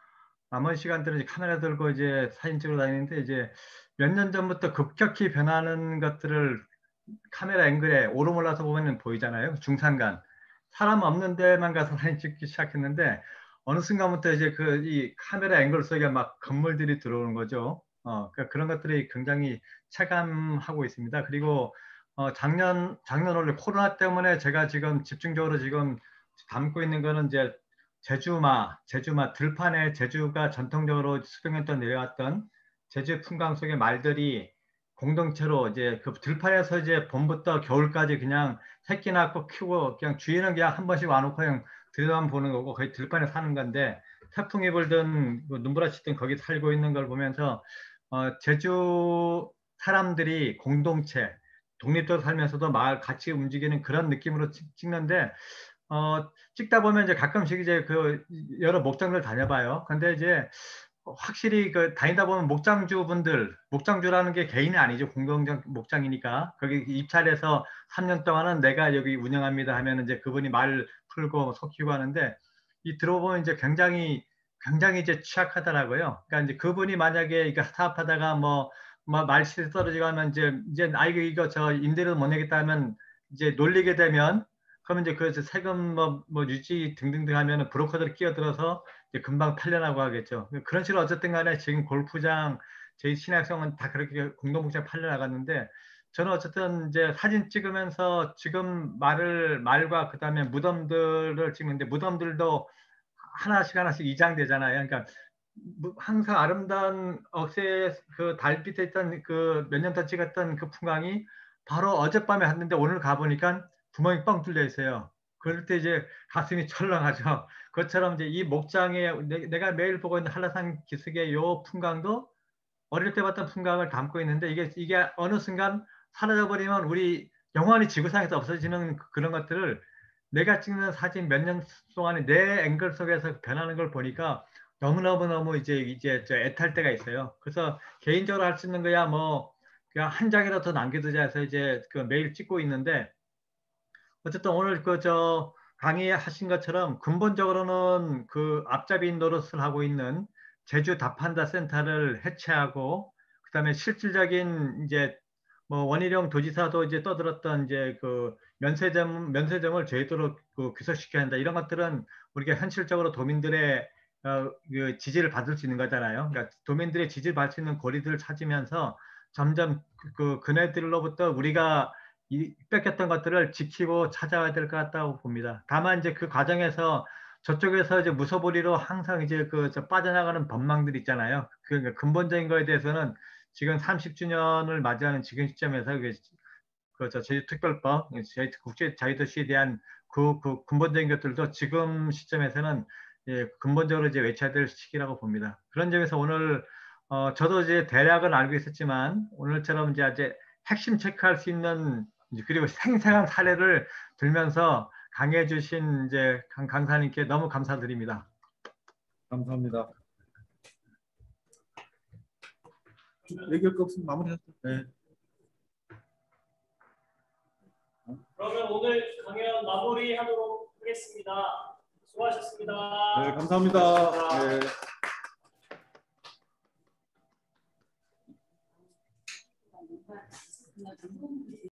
남은 시간들은 이제 카메라 들고 이제 사진 찍으러 다니는데 이제 몇 년 전부터 급격히 변하는 것들을 카메라 앵글에 오르몰라서 보면 보이잖아요. 중산간. 사람 없는 데만 가서 사진 찍기 시작했는데 어느 순간부터 이제 이 카메라 앵글 속에 막 건물들이 들어오는 거죠. 그러니까 그런 것들이 굉장히 체감하고 있습니다. 그리고 작년 원래 코로나 때문에 제가 지금 집중적으로 지금 담고 있는 거는 이제 제주마 들판에 제주가 전통적으로 수백년 동안 내려왔던 제주 풍광 속의 말들이 공동체로 이제 그 들판에서 이제 봄부터 겨울까지 그냥 새끼 낳고 키우고 그냥 주인은 그냥 한 번씩 와놓고 그냥 들여다만 보는 거고 거의 들판에 사는 건데 태풍이 불든 눈보라치든 거기 살고 있는 걸 보면서 제주 사람들이 공동체 독립적으로 살면서도 마을 같이 움직이는 그런 느낌으로 찍는데 찍다 보면 이제 가끔씩 이제 여러 목장들 다녀봐요. 근데 이제 확실히 다니다 보면 목장주라는 게 개인이 아니죠. 공동적 목장이니까 거기 입찰해서 3년 동안은 내가 여기 운영합니다 하면 이제 그분이 말 풀고 소 키우고 하는데 들어보면 이제 굉장히 이제 취약하더라고요. 그러니까 이제 그분이 만약에 이거 사업하다가 말실 떨어지고 하면 이제 이거 저 임대료 못 내겠다 하면 이제 놀리게 되면 그러면 이제 그 세금 유지 등등등 하면은 브로커들이 끼어들어서 이제 금방 팔려나고 하겠죠. 그런 식으로 어쨌든 간에 지금 골프장, 저희 신약성은 다 그렇게 공동목장 팔려나갔는데 저는 어쨌든 이제 사진 찍으면서 지금 말과 그 다음에 무덤들을 찍는데 무덤들도 하나씩 이장되잖아요. 그러니까 항상 아름다운 억새 달빛에 있던 몇 년 전 찍었던 그 풍광이 바로 어젯밤에 왔는데 오늘 가보니까 구멍이 뻥 뚫려 있어요. 그럴 때 이제 가슴이 철렁하죠. 그것처럼 이제 이 목장에 내가 매일 보고 있는 한라산 기슭의 요 풍광도 어릴 때 봤던 풍광을 담고 있는데 이게 어느 순간 사라져버리면 우리 영원히 지구상에서 없어지는 그런 것들을 내가 찍는 사진 몇 년 동안에 내 앵글 속에서 변하는 걸 보니까 너무 이제 저 애탈 때가 있어요. 그래서 개인적으로 할 수 있는 거야 그냥 한 장이라도 더 남겨두자 해서 이제 매일 찍고 있는데 어쨌든 오늘 강의하신 것처럼 근본적으로는 앞잡이 노릇을 하고 있는 제주 다판다 센터를 해체하고 그다음에 실질적인 이제 원희룡 도지사도 이제 떠들었던 이제 면세점을 저희도록 귀속시켜야 한다. 이런 것들은 우리가 현실적으로 도민들의 지지를 받을 수 있는 거잖아요. 그러니까 도민들의 지지를 받을 수 있는 고리들을 찾으면서 점점 그네들로부터 우리가 뺏겼던 것들을 지키고 찾아와야 될 것 같다고 봅니다. 다만 이제 그 과정에서 저쪽에서 이제 무소불위로 항상 이제 빠져나가는 법망들 있잖아요. 근본적인 거에 대해서는 지금 30주년을 맞이하는 지금 시점에서 제주특별법, 국제자유도시에 대한 근본적인 것들도 지금 시점에서는 근본적으로 이제 외쳐야 될 시기라고 봅니다. 그런 점에서 오늘 저도 이제 대략은 알고 있었지만 오늘처럼 이제 핵심 체크할 수 있는 그리고 생생한 사례를 들면서 강의해 주신 이제 강사님께 너무 감사드립니다. 감사합니다. 얘기할 거 없으면 마무리하세요. 네. 그러면 오늘 강연 마무리하도록 하겠습니다. 수고하셨습니다. 네, 감사합니다. 네.